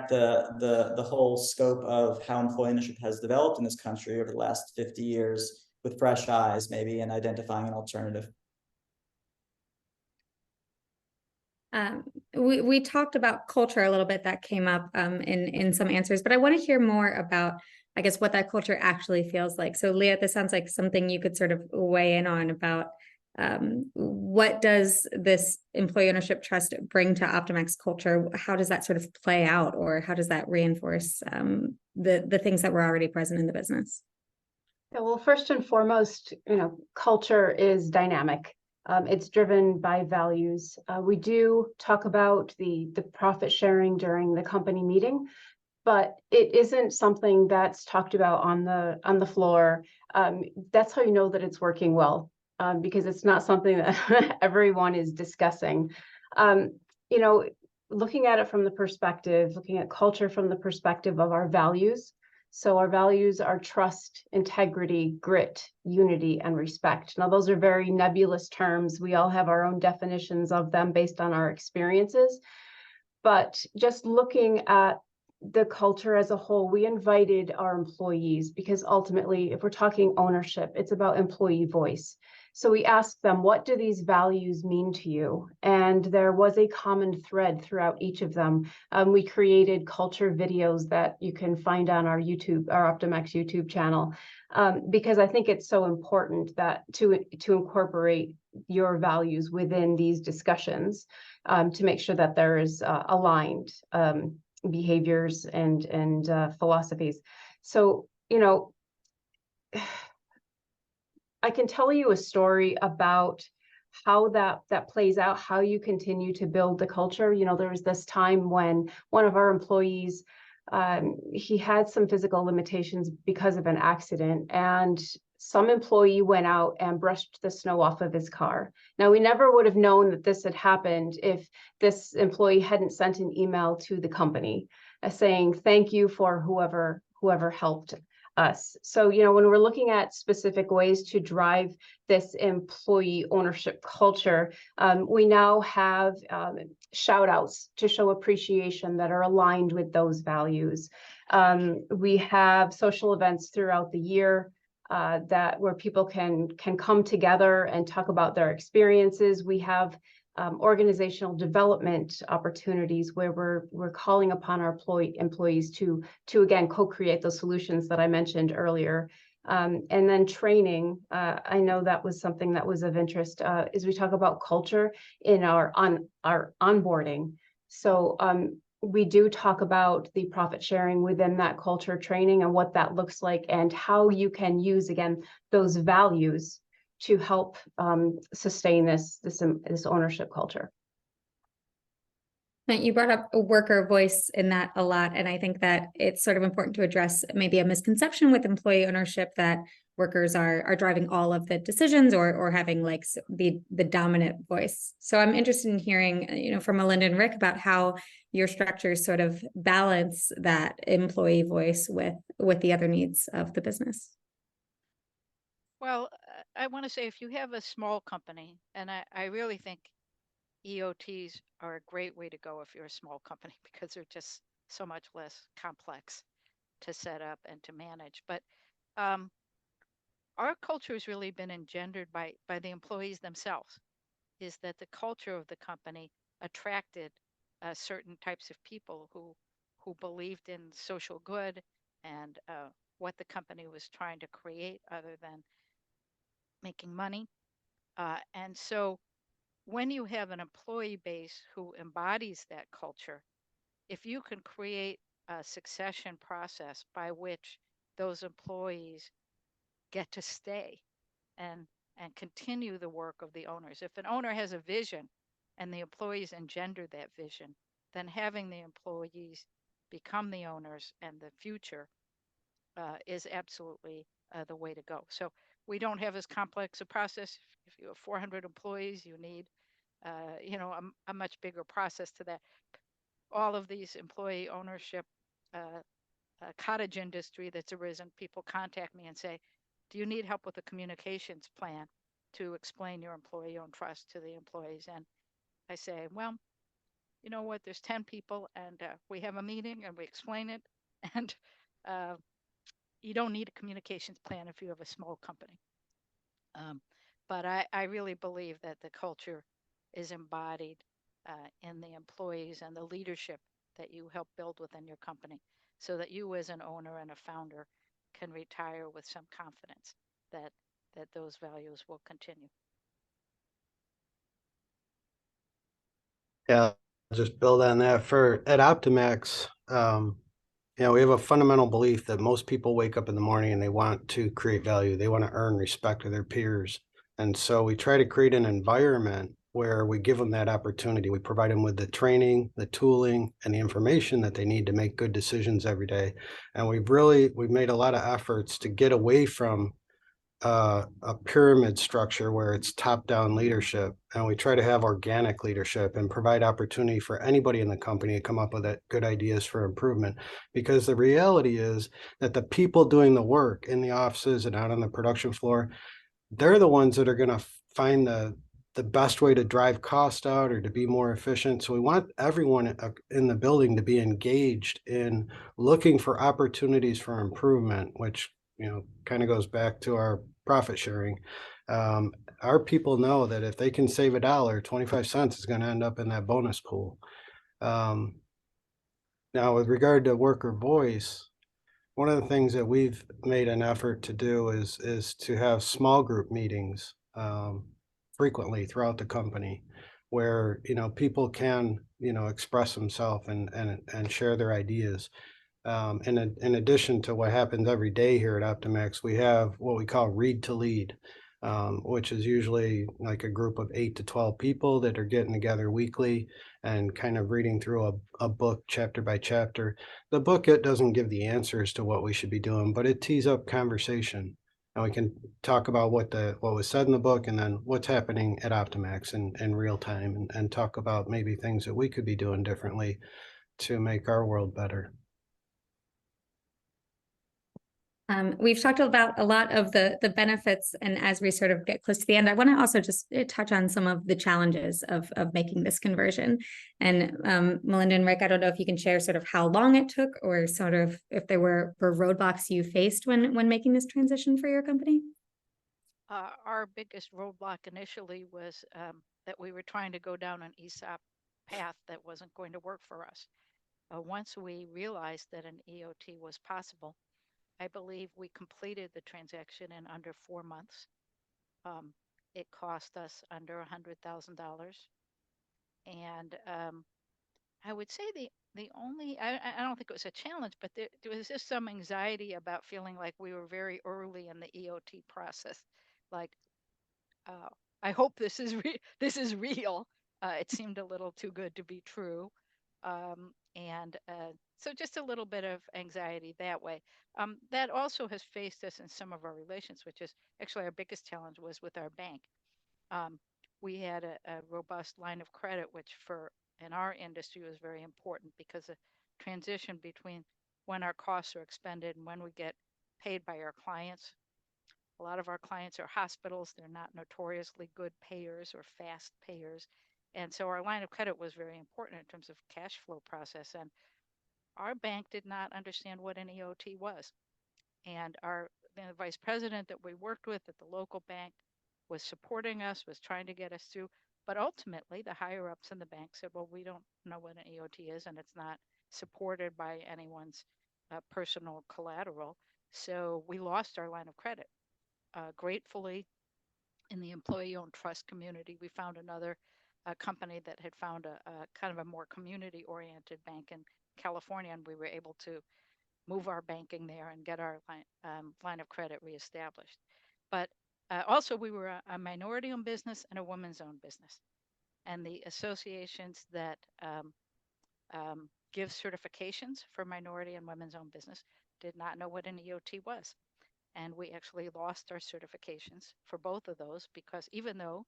Speaker 3: the whole scope of how employee ownership has developed in this country over the last 50 years with fresh eyes, maybe, and identifying an alternative.
Speaker 2: We talked about culture a little bit, that came up in some answers, but I want to hear more about, I guess, what that culture actually feels like. So Leah, this sounds like something you could sort of weigh in on about what does this employee ownership trust bring to Optimax culture? How does that sort of play out, or how does that reinforce the things that were already present in the business?
Speaker 6: Yeah, well, first and foremost, you know, culture is dynamic. It's driven by values. We do talk about the profit sharing during the company meeting, but it isn't something that's talked about on the floor. That's how you know that it's working well, because it's not something that everyone is discussing. You know, looking at it from the perspective, looking at culture from the perspective of our values. So our values are trust, integrity, grit, unity, and respect. Now, those are very nebulous terms. We all have our own definitions of them based on our experiences. But just looking at the culture as a whole, we invited our employees, because ultimately, if we're talking ownership, it's about employee voice. So we asked them, what do these values mean to you? And there was a common thread throughout each of them. We created culture videos that you can find on our Optimax YouTube channel, because I think it's so important that to incorporate your values within these discussions, to make sure that there is aligned behaviors and philosophies. So, you know, I can tell you a story about how that plays out, how you continue to build the culture. You know, there was this time when one of our employees, he had some physical limitations because of an accident, and some employee went out and brushed the snow off of his car. Now, we never would have known that this had happened if this employee hadn't sent an email to the company saying, thank you for whoever helped us. So, you know, when we're looking at specific ways to drive this employee ownership culture, we now have shout outs to show appreciation that are aligned with those values. We have social events throughout the year where people can come together and talk about their experiences. We have organizational development opportunities where we're calling upon our employees to again co-create those solutions that I mentioned earlier. And then training, I know that was something that was of interest, as we talk about culture in our onboarding. So we do talk about the profit sharing within that culture training and what that looks like, and how you can use, again, those values to help sustain this ownership culture.
Speaker 2: You brought up a worker voice in that a lot, and I think that it's sort of important to address maybe a misconception with employee ownership that workers are driving all of the decisions or having like the dominant voice. So I'm interested in hearing, you know, from Melinda and Rick about how your structures sort of balance that employee voice with the other needs of the business.
Speaker 4: Well, I want to say, if you have a small company, and I really think EOTs are a great way to go if you're a small company, because they're just so much less complex to set up and to manage. But our culture has really been engendered by the employees themselves, is that the culture of the company attracted certain types of people who believed in social good and what the company was trying to create other than making money. And so when you have an employee base who embodies that culture, if you can create a succession process by which those employees get to stay and continue the work of the owners. If an owner has a vision and the employees engender that vision, then having the employees become the owners and the future is absolutely the way to go. So we don't have as complex a process. If you have 400 employees, you need a much bigger process to that. All of these employee ownership cottage industry that's arisen, people contact me and say, do you need help with a communications plan to explain your employee-owned trust to the employees? And I say, well, you know what, there's 10 people and we have a meeting and we explain it. And you don't need a communications plan if you have a small company. But I really believe that the culture is embodied in the employees and the leadership that you help build within your company, so that you as an owner and a founder can retire with some confidence that those values will continue.
Speaker 5: Yeah, just build on that. At Optimax, we have a fundamental belief that most people wake up in the morning and they want to create value. They want to earn respect of their peers. And so we try to create an environment where we give them that opportunity. We provide them with the training, the tooling, and the information that they need to make good decisions every day. And we've made a lot of efforts to get away from a pyramid structure where it's top-down leadership, and we try to have organic leadership and provide opportunity for anybody in the company to come up with good ideas for improvement. Because the reality is that the people doing the work in the offices and out on the production floor, they're the ones that are going to find the best way to drive cost out or to be more efficient. So we want everyone in the building to be engaged in looking for opportunities for improvement, which kind of goes back to our profit sharing. Our people know that if they can save $1, 25 cents is going to end up in that bonus pool. Now, with regard to worker voice, one of the things that we've made an effort to do is to have small group meetings frequently throughout the company, where people can express themselves and share their ideas. In addition to what happens every day here at Optimax, we have what we call Read to Lead, which is usually like a group of 8 to 12 people that are getting together weekly and kind of reading through a book chapter by chapter. The book, it doesn't give the answers to what we should be doing, but it tees up conversation. And we can talk about what was said in the book and then what's happening at Optimax in real time, and talk about maybe things that we could be doing differently to make our world better.
Speaker 2: We've talked about a lot of the benefits, and as we sort of get close to the end, I want to also just touch on some of the challenges of making this conversion. And Melinda and Rick, I don't know if you can share sort of how long it took, or sort of if there were roadblocks you faced when making this transition for your company.
Speaker 4: Our biggest roadblock initially was that we were trying to go down an ESOP path that wasn't going to work for us. Once we realized that an EOT was possible, I believe we completed the transaction in under 4 months. It cost us under $100,000. And I would say the only, I don't think it was a challenge, but there was just some anxiety about feeling like we were very early in the EOT process. Like, I hope this is real. It seemed a little too good to be true. So just a little bit of anxiety that way. That also has faced us in some of our relations, which is actually our biggest challenge was with our bank. We had a robust line of credit, which in our industry was very important, because the transition between when our costs are expended and when we get paid by our clients. A lot of our clients are hospitals. They're not notoriously good payers or fast payers. And so our line of credit was very important in terms of cash flow process. And our bank did not understand what an EOT was. And the vice president that we worked with at the local bank was supporting us, was trying to get us through, But ultimately, the higher ups in the bank said, well, we don't know what an EOT is, and it's not supported by anyone's personal collateral. So we lost our line of credit. Gratefully, in the employee-owned trust community, we found another company that had found a kind of a more community-oriented bank in California, and we were able to move our banking there and get our line of credit reestablished. But also, we were a minority-owned business and a women's-owned business. And the associations that give certifications for minority and women's-owned business did not know what an EOT was. And we actually lost our certifications for both of those, because even though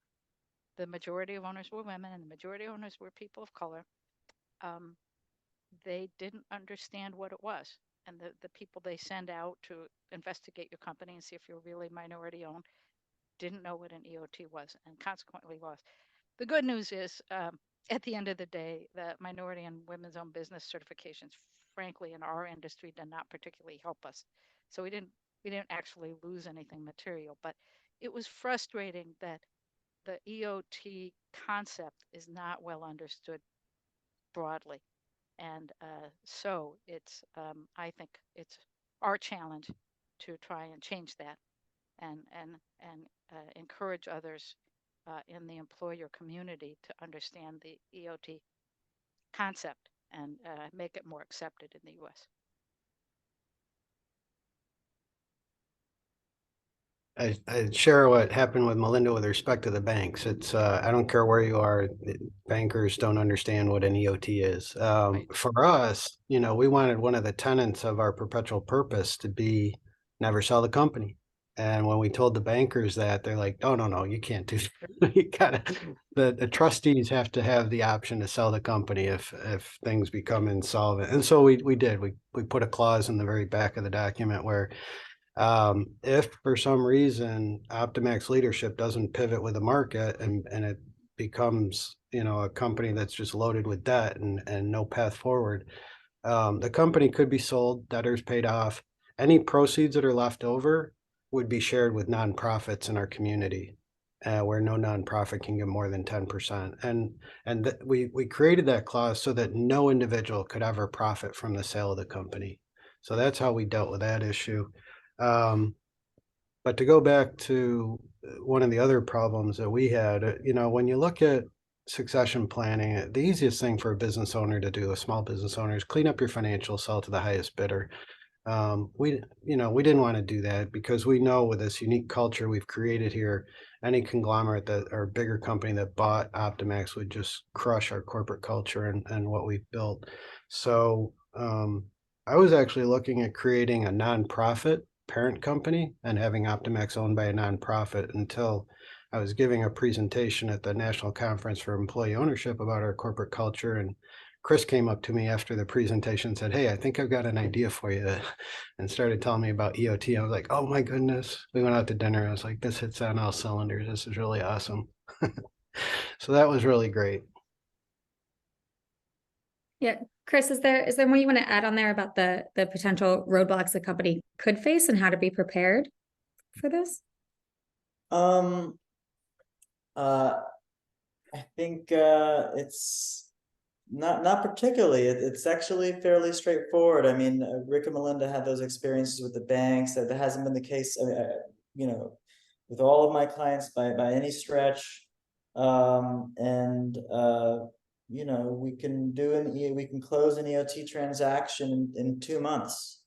Speaker 4: the majority of owners were women and the majority of owners were people of color, they didn't understand what it was. And the people they send out to investigate your company and see if you're really minority owned didn't know what an EOT was, and consequently lost. The good news is, at the end of the day, the minority and women's owned business certifications, frankly, in our industry, did not particularly help us. So we didn't actually lose anything material, but it was frustrating that the EOT concept is not well understood broadly. And so it's, I think it's our challenge to try and change that and encourage others in the employer community to understand the EOT concept and make it more accepted in the U.S.
Speaker 5: I share what happened with Melinda with respect to the banks. It's I don't care where you are, bankers don't understand what an EOT is.
Speaker 4: Right.
Speaker 5: For us, you know, we wanted one of the tenets of our perpetual purpose to be never sell the company. And when we told the bankers that, they're like, no, you can't do that. You gotta, the trustees have to have the option to sell the company if things become insolvent. And so we did. We put a clause in the very back of the document where if for some reason Optimax leadership doesn't pivot with the market and it becomes, you know, a company that's just loaded with debt and no path forward, the company could be sold, debtors paid off. Any proceeds that are left over would be shared with nonprofits in our community, where no nonprofit can give more than 10%. And we created that clause so that no individual could ever profit from the sale of the company. So that's how we dealt with that issue. But to go back to one of the other problems that we had, you know, when you look at succession planning, the easiest thing for a business owner to do, a small business owner, is clean up your financials, sell to the highest bidder. We didn't want to do that because we know with this unique culture we've created here, any conglomerate that or bigger company that bought Optimax would just crush our corporate culture and what we've built. So I was actually looking at creating a nonprofit parent company and having Optimax owned by a nonprofit until I was giving a presentation at the National Conference for Employee Ownership about our corporate culture. And Chris came up to me after the presentation and said, "Hey, I think I've got an idea for you," and started telling me about EOT. I was like, "Oh my goodness." We went out to dinner. I was like, "This hits on all cylinders. This is really awesome." So that was really great.
Speaker 2: Yeah, Chris, is there more you want to add on there about the potential roadblocks the company could face and how to be prepared for this?
Speaker 3: I think it's not particularly. It's actually fairly straightforward. I mean, Rick and Melinda had those experiences with the banks. That hasn't been the case, you know, with all of my clients by any stretch. You know, we can close an EOT transaction in 2 months.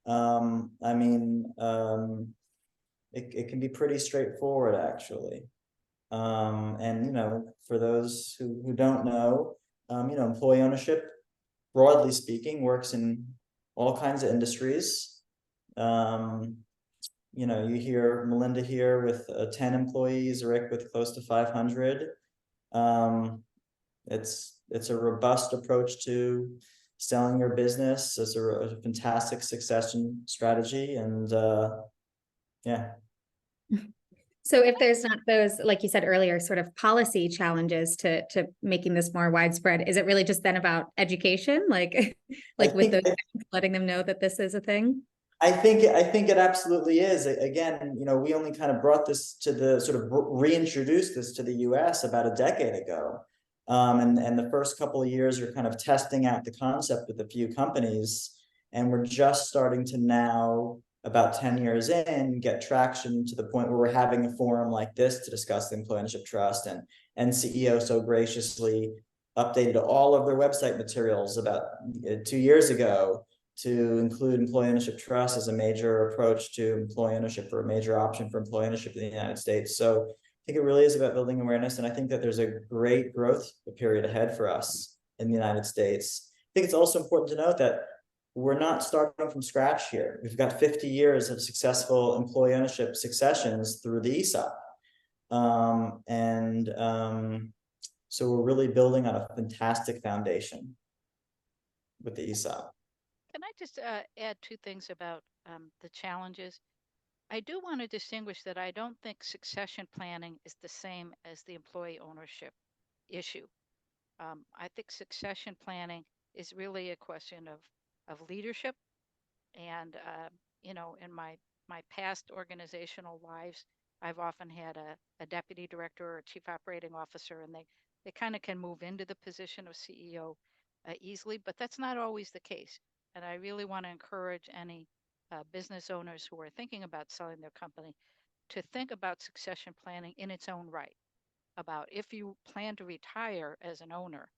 Speaker 3: I mean, it can be pretty straightforward actually. And you know, for those who don't know, you know, employee ownership, broadly speaking, works in all kinds of industries. You know, you hear Melinda here with 10 employees, Rick with close to 500. It's a robust approach to selling your business. It's a fantastic succession strategy, and yeah.
Speaker 2: So if there's not those, like you said earlier, sort of policy challenges to making this more widespread, is it really just then about education, like with those letting them know that this is a thing?
Speaker 3: I think it absolutely is. Again, we only kind of brought this to the sort of reintroduced this to the US about a decade ago. And the first couple of years are kind of testing out the concept with a few companies. And we're just starting to now, about 10 years in, get traction to the point where we're having a forum like this to discuss the employee ownership trust. And CEO so graciously updated all of their website materials about 2 years ago to include employee ownership trust as a major approach to employee ownership, or a major option for employee ownership in the United States. So I think it really is about building awareness. And I think that there's a great growth period ahead for us in the United States. I think it's also important to note that we're not starting from scratch here. We've got 50 years of successful employee ownership successions through the ESOP. So we're really building on a fantastic foundation with the ESOP.
Speaker 4: Can I just add two things about the challenges? I do want to distinguish that I don't think succession planning is the same as the employee ownership issue. I think succession planning is really a question of leadership. And, in my past organizational lives, I've often had a deputy director or a chief operating officer, and they kind of can move into the position of CEO easily, but that's not always the case. And I really want to encourage any business owners who are thinking about selling their company to think about succession planning in its own right, about if you plan to retire as an owner,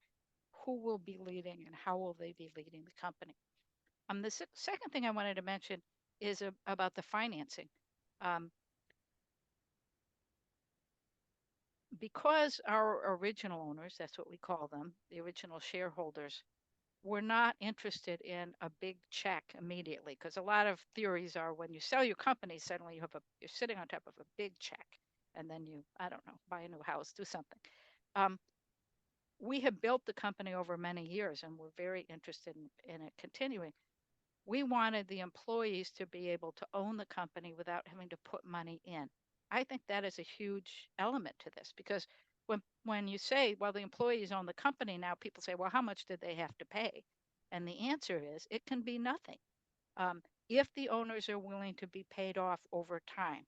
Speaker 4: who will be leading and how will they be leading the company. The second thing I wanted to mention is about the financing. Because our original owners, that's what we call them, the original shareholders, were not interested in a big check immediately, because a lot of theories are when you sell your company, suddenly you're sitting on top of a big check, and then you, I don't know, buy a new house, do something. We have built the company over many years, and we're very interested in it continuing. We wanted the employees to be able to own the company without having to put money in. I think that is a huge element to this, because when you say, well, the employees own the company now, people say, well, how much did they have to pay? And the answer is it can be nothing. If the owners are willing to be paid off over time.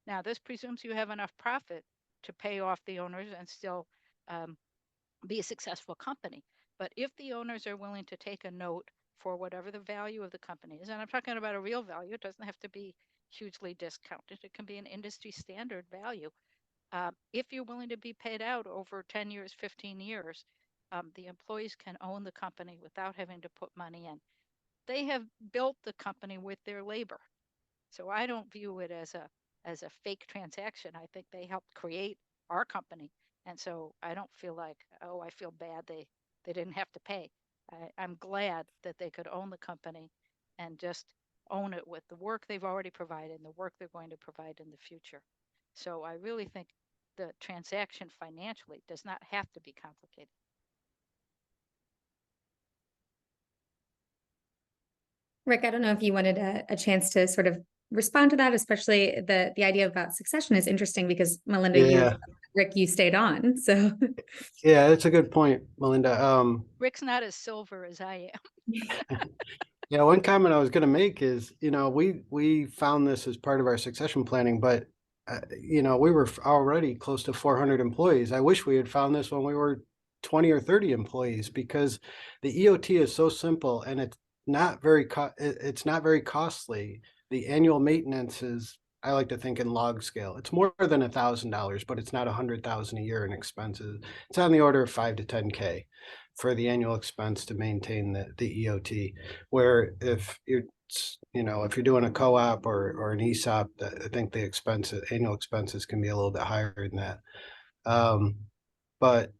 Speaker 4: Now, this presumes you have enough profit to pay off the owners and still be a successful company. But if the owners are willing to take a note for whatever the value of the company is, and I'm talking about a real value, it doesn't have to be hugely discounted, it can be an industry standard value. If you're willing to be paid out over 10 years, 15 years, the employees can own the company without having to put money in. They have built the company with their labor. So I don't view it as a fake transaction. I think they helped create our company. And so I don't feel like, oh, I feel bad they didn't have to pay. I'm glad that they could own the company and just own it with the work they've already provided and the work they're going to provide in the future. So I really think the transaction financially does not have to be complicated.
Speaker 2: Rick, I don't know if you wanted a chance to sort of respond to that, especially the idea about succession is interesting because Melinda, Rick, you stayed on. So
Speaker 5: yeah, that's a good point, Melinda.
Speaker 4: Rick's not as silver as I am.
Speaker 5: Yeah, one comment I was going to make is, we found this as part of our succession planning, but we were already close to 400 employees. I wish we had found this when we were 20 or 30 employees, because the EOT is so simple and it's not very costly. The annual maintenance is, I like to think in log scale. It's more than $1,000, but it's not 100,000 a year in expenses. It's on the order of 5 to 10K for the annual expense to maintain the EOT. Where if you're doing a co-op or an ESOP, I think the annual expenses can be a little bit higher than that. But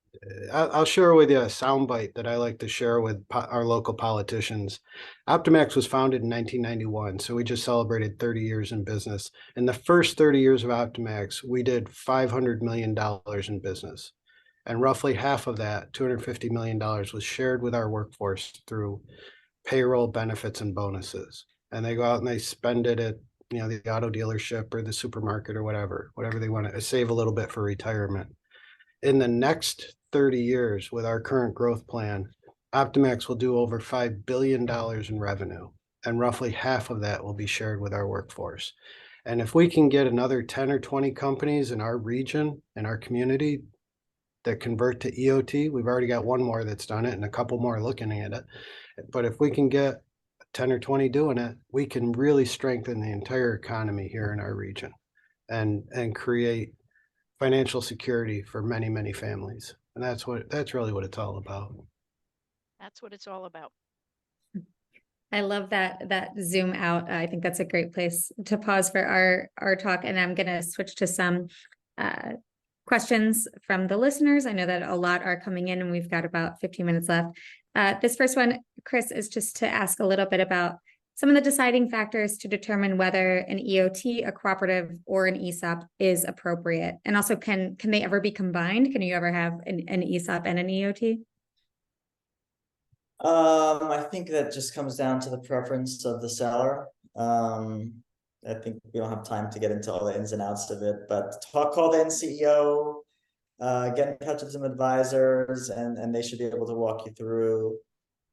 Speaker 5: I'll share with you a soundbite that I like to share with our local politicians. Optimax was founded in 1991, so we just celebrated 30 years in business. In the first 30 years of Optimax, we did $500 million in business. And roughly half of that, $250 million, was shared with our workforce through payroll, benefits, and bonuses. And they go out and they spend it at the auto dealership or the supermarket or whatever they want to save a little bit for retirement. In the next 30 years, with our current growth plan, Optimax will do over $5 billion in revenue. and roughly half of that will be shared with our workforce. And if we can get another 10 or 20 companies in our region, in our community, that convert to EOT, we've already got one more that's done it and a couple more looking at it. But if we can get 10 or 20 doing it, we can really strengthen the entire economy here in our region and create financial security for many, many families. And that's really what it's all about.
Speaker 4: That's what it's all about.
Speaker 2: I love that zoom out. I think that's a great place to pause for our talk. And I'm going to switch to some questions from the listeners. I know that a lot are coming in and we've got about 15 minutes left. This first one, Chris, is just to ask a little bit about some of the deciding factors to determine whether an EOT, a cooperative, or an ESOP is appropriate. And also, can they ever be combined? Can you ever have an ESOP and an EOT?
Speaker 3: I think that just comes down to the preference of the seller. I think we don't have time to get into all the ins and outs of it, but call the CEO, get in touch with some advisors, and they should be able to walk you through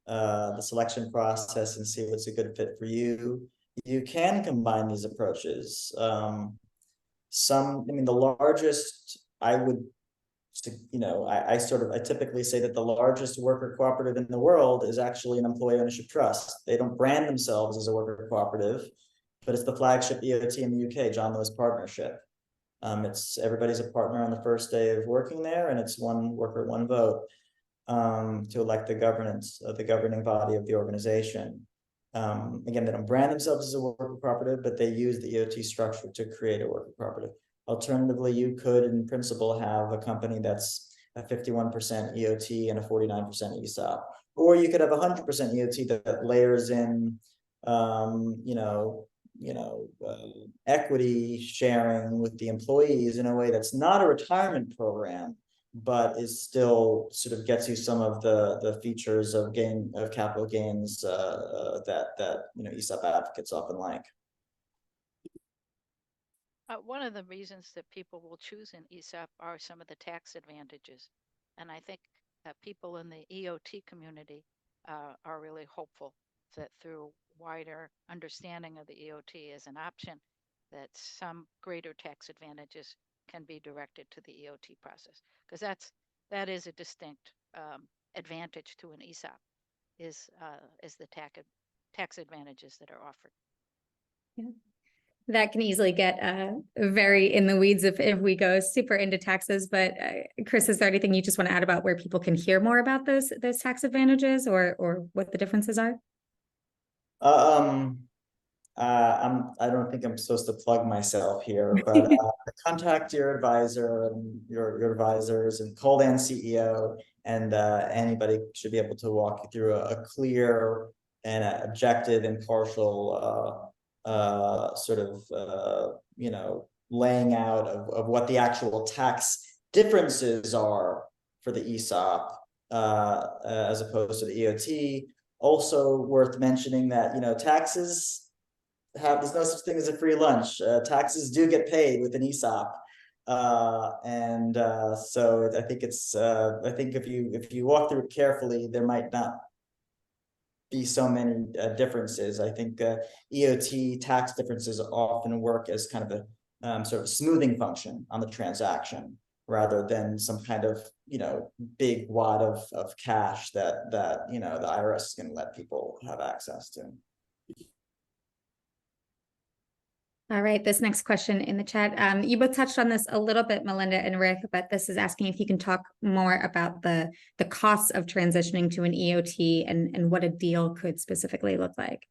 Speaker 3: the selection process and see what's a good fit for you. You can combine these approaches. The largest, I typically say that the largest worker cooperative in the world is actually an employee ownership trust. They don't brand themselves as a worker cooperative, but it's the flagship EOT in the UK, John Lewis Partnership. It's everybody's a partner on the first day of working there, and it's one worker, one vote to elect the governing body of the organization. Again, they don't brand themselves as a worker cooperative, but they use the EOT structure to create a worker cooperative. Alternatively, you could, in principle, have a company that's a 51% EOT and a 49% ESOP, or you could have 100% EOT that layers in, equity sharing with the employees in a way that's not a retirement program, but is still sort of gets you some of the features of capital gains that ESOP advocates often like.
Speaker 4: One of the reasons that people will choose an ESOP are some of the tax advantages. And I think that people in the EOT community are really hopeful that through wider understanding of the EOT as an option, that some greater tax advantages can be directed to the EOT process. Because that is a distinct advantage to an ESOP, is the tax advantages that are offered.
Speaker 2: Yeah. That can easily get very in the weeds if we go super into taxes. But Chris, is there anything you just want to add about where people can hear more about those tax advantages or what the differences are?
Speaker 3: I don't think I'm supposed to plug myself here, but contact your advisor and your advisors, and call the CEO, and anybody should be able to walk you through a clear and objective, impartial laying out of what the actual tax differences are for the ESOP as opposed to the EOT. Also worth mentioning that taxes there's no such thing as a free lunch. Taxes do get paid with an ESOP, so I think if you walk through it carefully, there might not be so many differences. I think EOT tax differences often work as kind of a sort of smoothing function on the transaction, rather than some kind of big wad of cash that the IRS is going to let people have access to.
Speaker 2: All right, this next question in the chat, you both touched on this a little bit, Melinda and Rick, but this is asking if you can talk more about the costs of transitioning to an EOT and what a deal could specifically look like.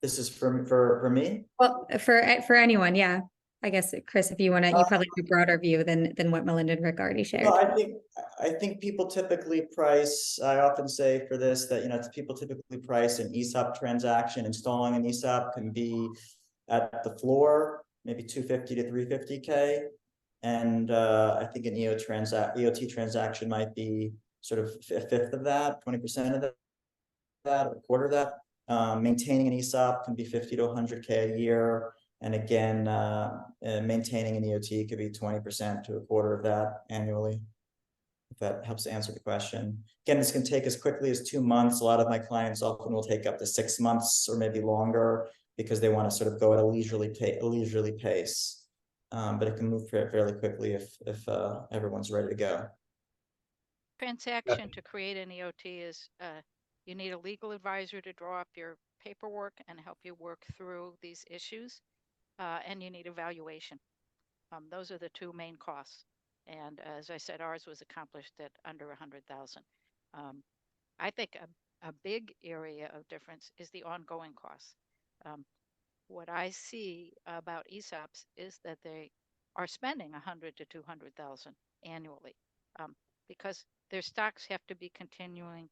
Speaker 3: This is for me?
Speaker 2: Well, for anyone, yeah. I guess, Chris, if you want to, you probably have a broader view than what Melinda and Rick already shared.
Speaker 3: Well, I think people typically price, I often say for this that, people typically price an ESOP transaction. Installing an ESOP can be at the floor, maybe 250 to 350K. And I think an EOT transaction might be sort of a fifth of that, 20% of that, or a quarter of that. Maintaining an ESOP can be 50 to 100K a year. And again, maintaining an EOT could be 20% to a quarter of that annually. that helps answer the question. Again, this can take as quickly as 2 months. A lot of my clients often will take up to 6 months or maybe longer because they want to sort of go at a leisurely pace. But it can move fairly quickly if everyone's ready to go.
Speaker 4: Transaction to create an EOT is you need a legal advisor to draw up your paperwork and help you work through these issues, and you need evaluation. Those are the two main costs. And as I said, ours was accomplished at under 100,000. I think a big area of difference is the ongoing costs. What I see about ESOPs is that they are spending 100 to 200,000 annually, because their stocks have to be continuing.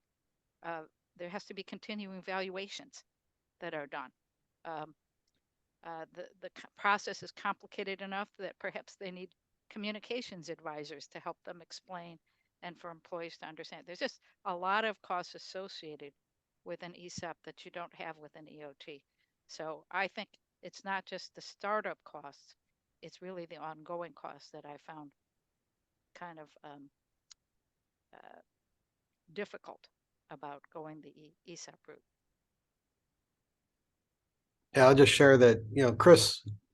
Speaker 4: There has to be continuing valuations that are done. The process is complicated enough that perhaps they need communications advisors to help them explain and for employees to understand. There's just a lot of costs associated with an ESOP that you don't have with an EOT. So I think it's not just the startup costs, it's really the ongoing costs that I found kind of difficult about going the ESOP route.
Speaker 5: Yeah, I'll just share that,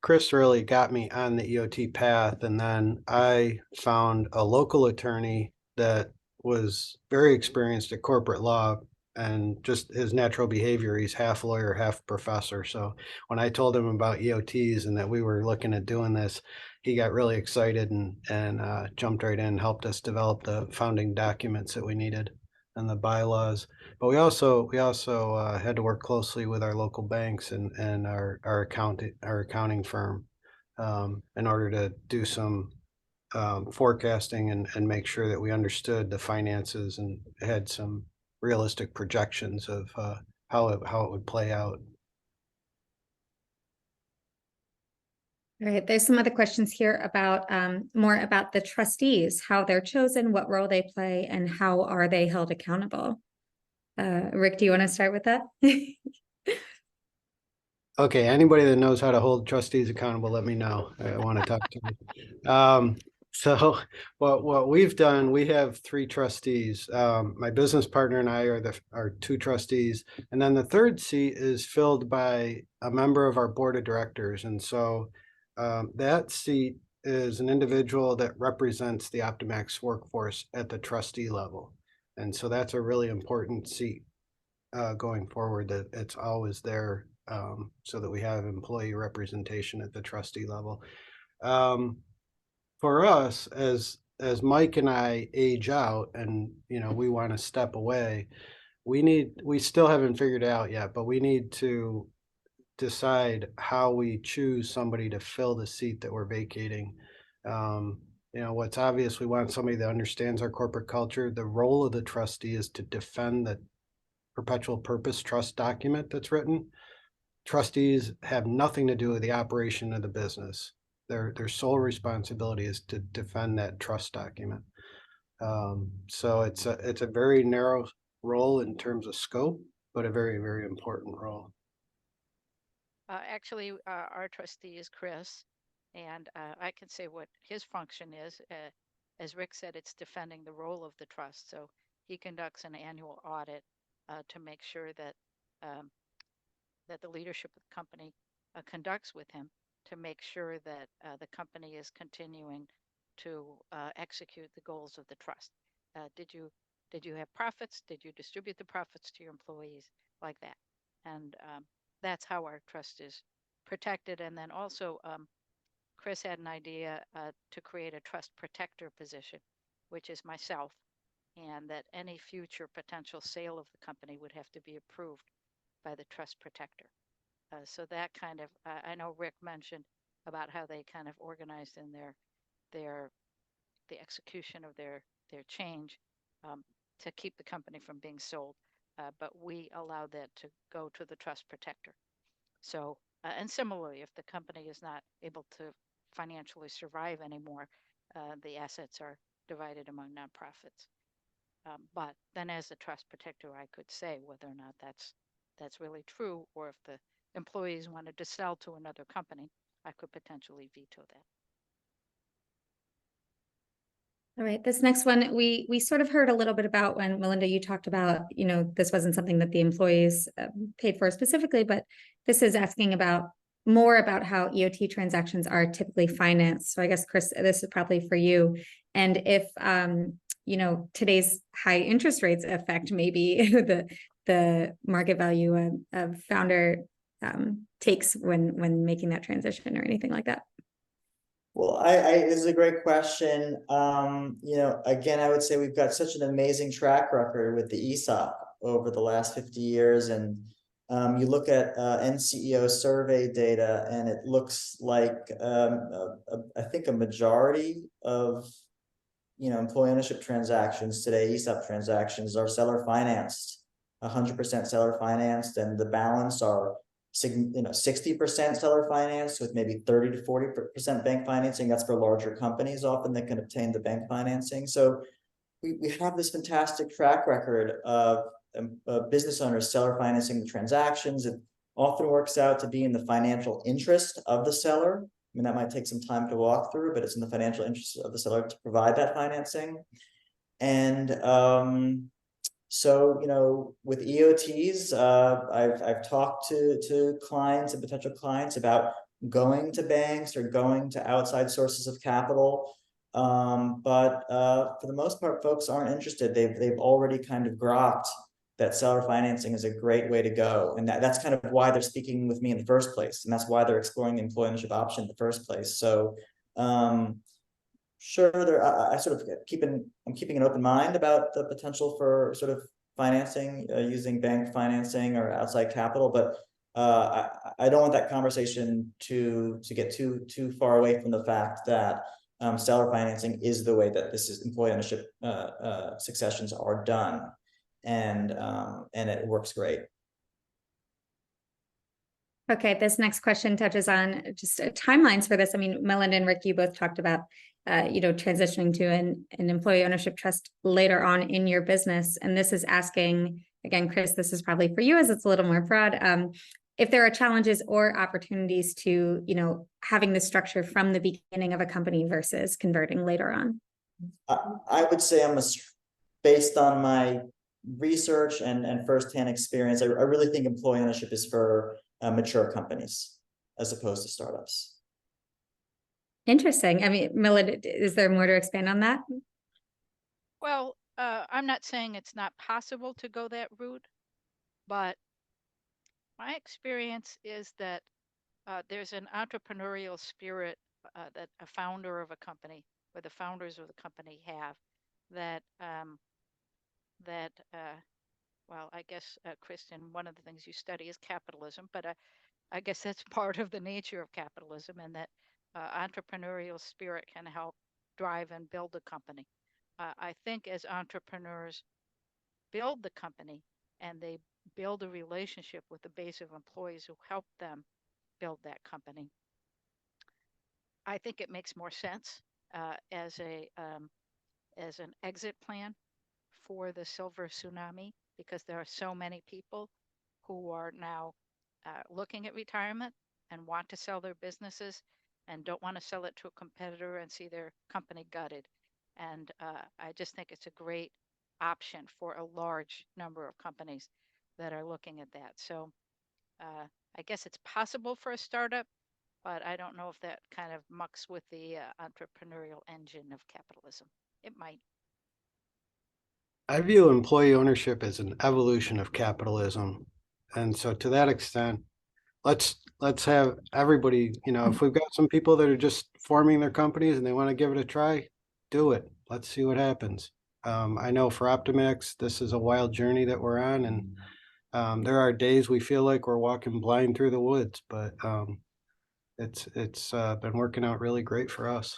Speaker 5: Chris really got me on the EOT path, and then I found a local attorney that was very experienced at corporate law, and just his natural behavior, he's half lawyer, half professor. So when I told him about EOTs and that we were looking at doing this, he got really excited and jumped right in, helped us develop the founding documents that we needed and the bylaws. But we also had to work closely with our local banks and our accounting firm in order to do some forecasting and make sure that we understood the finances and had some realistic projections of how it would play out.
Speaker 2: All right, there's some other questions here about more about the trustees, how they're chosen, what role they play, and how are they held accountable. Rick, do you want to start with that?
Speaker 5: Okay, anybody that knows how to hold trustees accountable, let me know. I want to talk to you. So what we've done, we have 3 trustees. My business partner and I are 2 trustees, and then the third seat is filled by a member of our board of directors. And so that seat is an individual that represents the Optimax workforce at the trustee level. And so that's a really important seat going forward, that it's always there, so that we have employee representation at the trustee level. For us, as Mike and I age out and we want to step away, we still haven't figured it out yet, but we need to decide how we choose somebody to fill the seat that we're vacating. What's obvious, we want somebody that understands our corporate culture. The role of the trustee is to defend the perpetual purpose trust document that's written. Trustees have nothing to do with the operation of the business. Their sole responsibility is to defend that trust document. So it's a very narrow role in terms of scope, but a very, very important role.
Speaker 4: Actually, our trustee is Chris, and I can say what his function is. As Rick said, it's defending the role of the trust. So he conducts an annual audit to make sure that that the leadership of the company conducts with him to make sure that the company is continuing to execute the goals of the trust. Did you have profits? Did you distribute the profits to your employees, like that? And that's how our trust is protected. And then also, Chris had an idea to create a trust protector position, which is myself, and that any future potential sale of the company would have to be approved by the trust protector. So that kind of, I know Rick mentioned about how they kind of organized in the execution of their change to keep the company from being sold, but we allow that to go to the trust protector. So, and similarly, if the company is not able to financially survive anymore, the assets are divided among nonprofits. But then as a trust protector, I could say whether or not that's really true, or if the employees wanted to sell to another company, I could potentially veto that.
Speaker 2: All right, this next one, we sort of heard a little bit about when Melinda, you talked about, this wasn't something that the employees paid for specifically, but this is asking about more about how EOT transactions are typically financed. So I guess, Chris, this is probably for you. And if, today's high interest rates affect maybe the market value of founder takes when making that transition or anything like that.
Speaker 3: Well, this is a great question. Again, I would say we've got such an amazing track record with the ESOP over the last 50 years. And you look at NCEO survey data, and it looks like I think a majority of employee ownership transactions today, ESOP transactions, are seller financed, 100% seller financed, and the balance are 60% seller financed with maybe 30 to 40% bank financing. That's for larger companies often that can obtain the bank financing. So we have this fantastic track record of business owners seller financing the transactions. It often works out to be in the financial interest of the seller. I mean, that might take some time to walk through, but it's in the financial interest of the seller to provide that financing. And so, with EOTs, I've talked to clients and potential clients about going to banks or going to outside sources of capital. But for the most part, folks aren't interested. They've already kind of grokked that seller financing is a great way to go. And that's kind of why they're speaking with me in the first place. And that's why they're exploring the employee ownership option in the first place. So sure, I'm keeping an open mind about the potential for sort of financing using bank financing or outside capital, but I don't want that conversation to get too far away from the fact that seller financing is the way that employee ownership successions are done, and it works great.
Speaker 2: Okay, this next question touches on just timelines for this. I mean, Melinda and Rick, you both talked about, transitioning to an employee ownership trust later on in your business. And this is asking, again, Chris, this is probably for you as it's a little more broad. If there are challenges or opportunities to, having the structure from the beginning of a company versus converting later on.
Speaker 3: I would say based on my research and firsthand experience, I really think employee ownership is for mature companies as opposed to startups.
Speaker 2: Interesting. I mean, Melinda, is there more to expand on that?
Speaker 4: Well, I'm not saying it's not possible to go that route, but my experience is that there's an entrepreneurial spirit that a founder of a company or the founders of the company have that well, I guess, Kristen, one of the things you study is capitalism, but I guess that's part of the nature of capitalism, and that entrepreneurial spirit can help drive and build a company. I think as entrepreneurs build the company and they build a relationship with the base of employees who help them build that company, I think it makes more sense as an exit plan for the silver tsunami, because there are so many people who are now looking at retirement and want to sell their businesses and don't want to sell it to a competitor and see their company gutted. And I just think it's a great option for a large number of companies that are looking at that. So I guess it's possible for a startup, but I don't know if that kind of mucks with the entrepreneurial engine of capitalism. It might.
Speaker 5: I view employee ownership as an evolution of capitalism. And so to that extent, let's have everybody, if we've got some people that are just forming their companies and they want to give it a try, do it. Let's see what happens. I know for Optimax, this is a wild journey that we're on, and there are days we feel like we're walking blind through the woods, but it's been working out really great for us.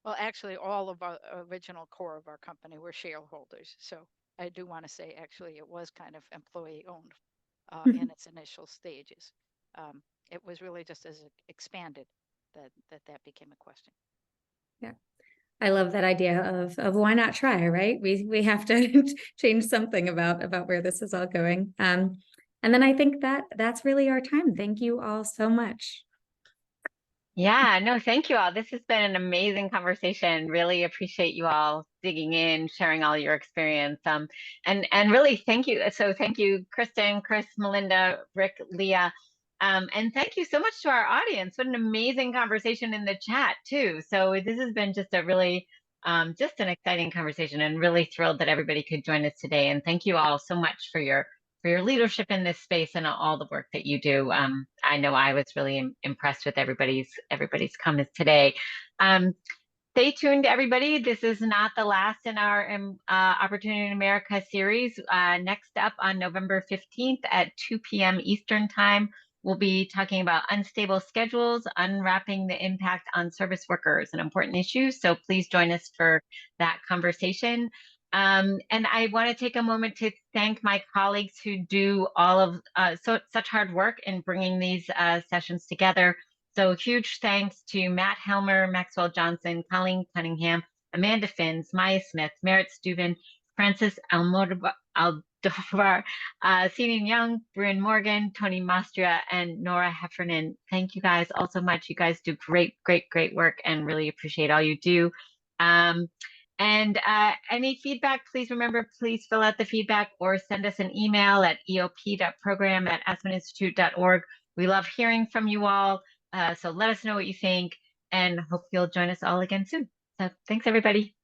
Speaker 4: Well, actually, all of our original core of our company were shareholders. So I do want to say, actually, it was kind of employee owned in its initial stages. It was really just as it expanded that became a question.
Speaker 2: Yeah. I love that idea of why not try, right? We have to change something about where this is all going. And then I think that's really our time. Thank you all so much.
Speaker 1: Yeah, no, thank you all. This has been an amazing conversation. Really appreciate you all digging in, sharing all your experience. And really thank you. So thank you, Kristen, Chris, Melinda, Rick, Leah. And thank you so much to our audience. What an amazing conversation in the chat too. So this has been just a really just an exciting conversation, and really thrilled that everybody could join us today. And thank you all so much for your leadership in this space and all the work that you do. I know I was really impressed with everybody's comments today. Stay tuned, everybody. This is not the last in our Opportunity in America series. Next up on November 15th at 2 p.m. Eastern Time, we'll be talking about unstable schedules, unwrapping the impact on service workers, an important issue. So please join us for that conversation. And I want to take a moment to thank my colleagues who do all of such hard work in bringing these sessions together. So huge thanks to Matt Helmer, Maxwell Johnson, Colleen Cunningham, Amanda Finns, Maya Smith, Merritt Steuben, Francis Almodovar, Celine Young, Bryn Morgan, Tony Mastria, and Nora Heffernan. Thank you guys all so much. You guys do great work, and really appreciate all you do. And any feedback, please fill out the feedback or send us an email at eop.program@aspeninstitute.org. We love hearing from you all. So let us know what you think, and hope you'll join us all again soon. So thanks, everybody.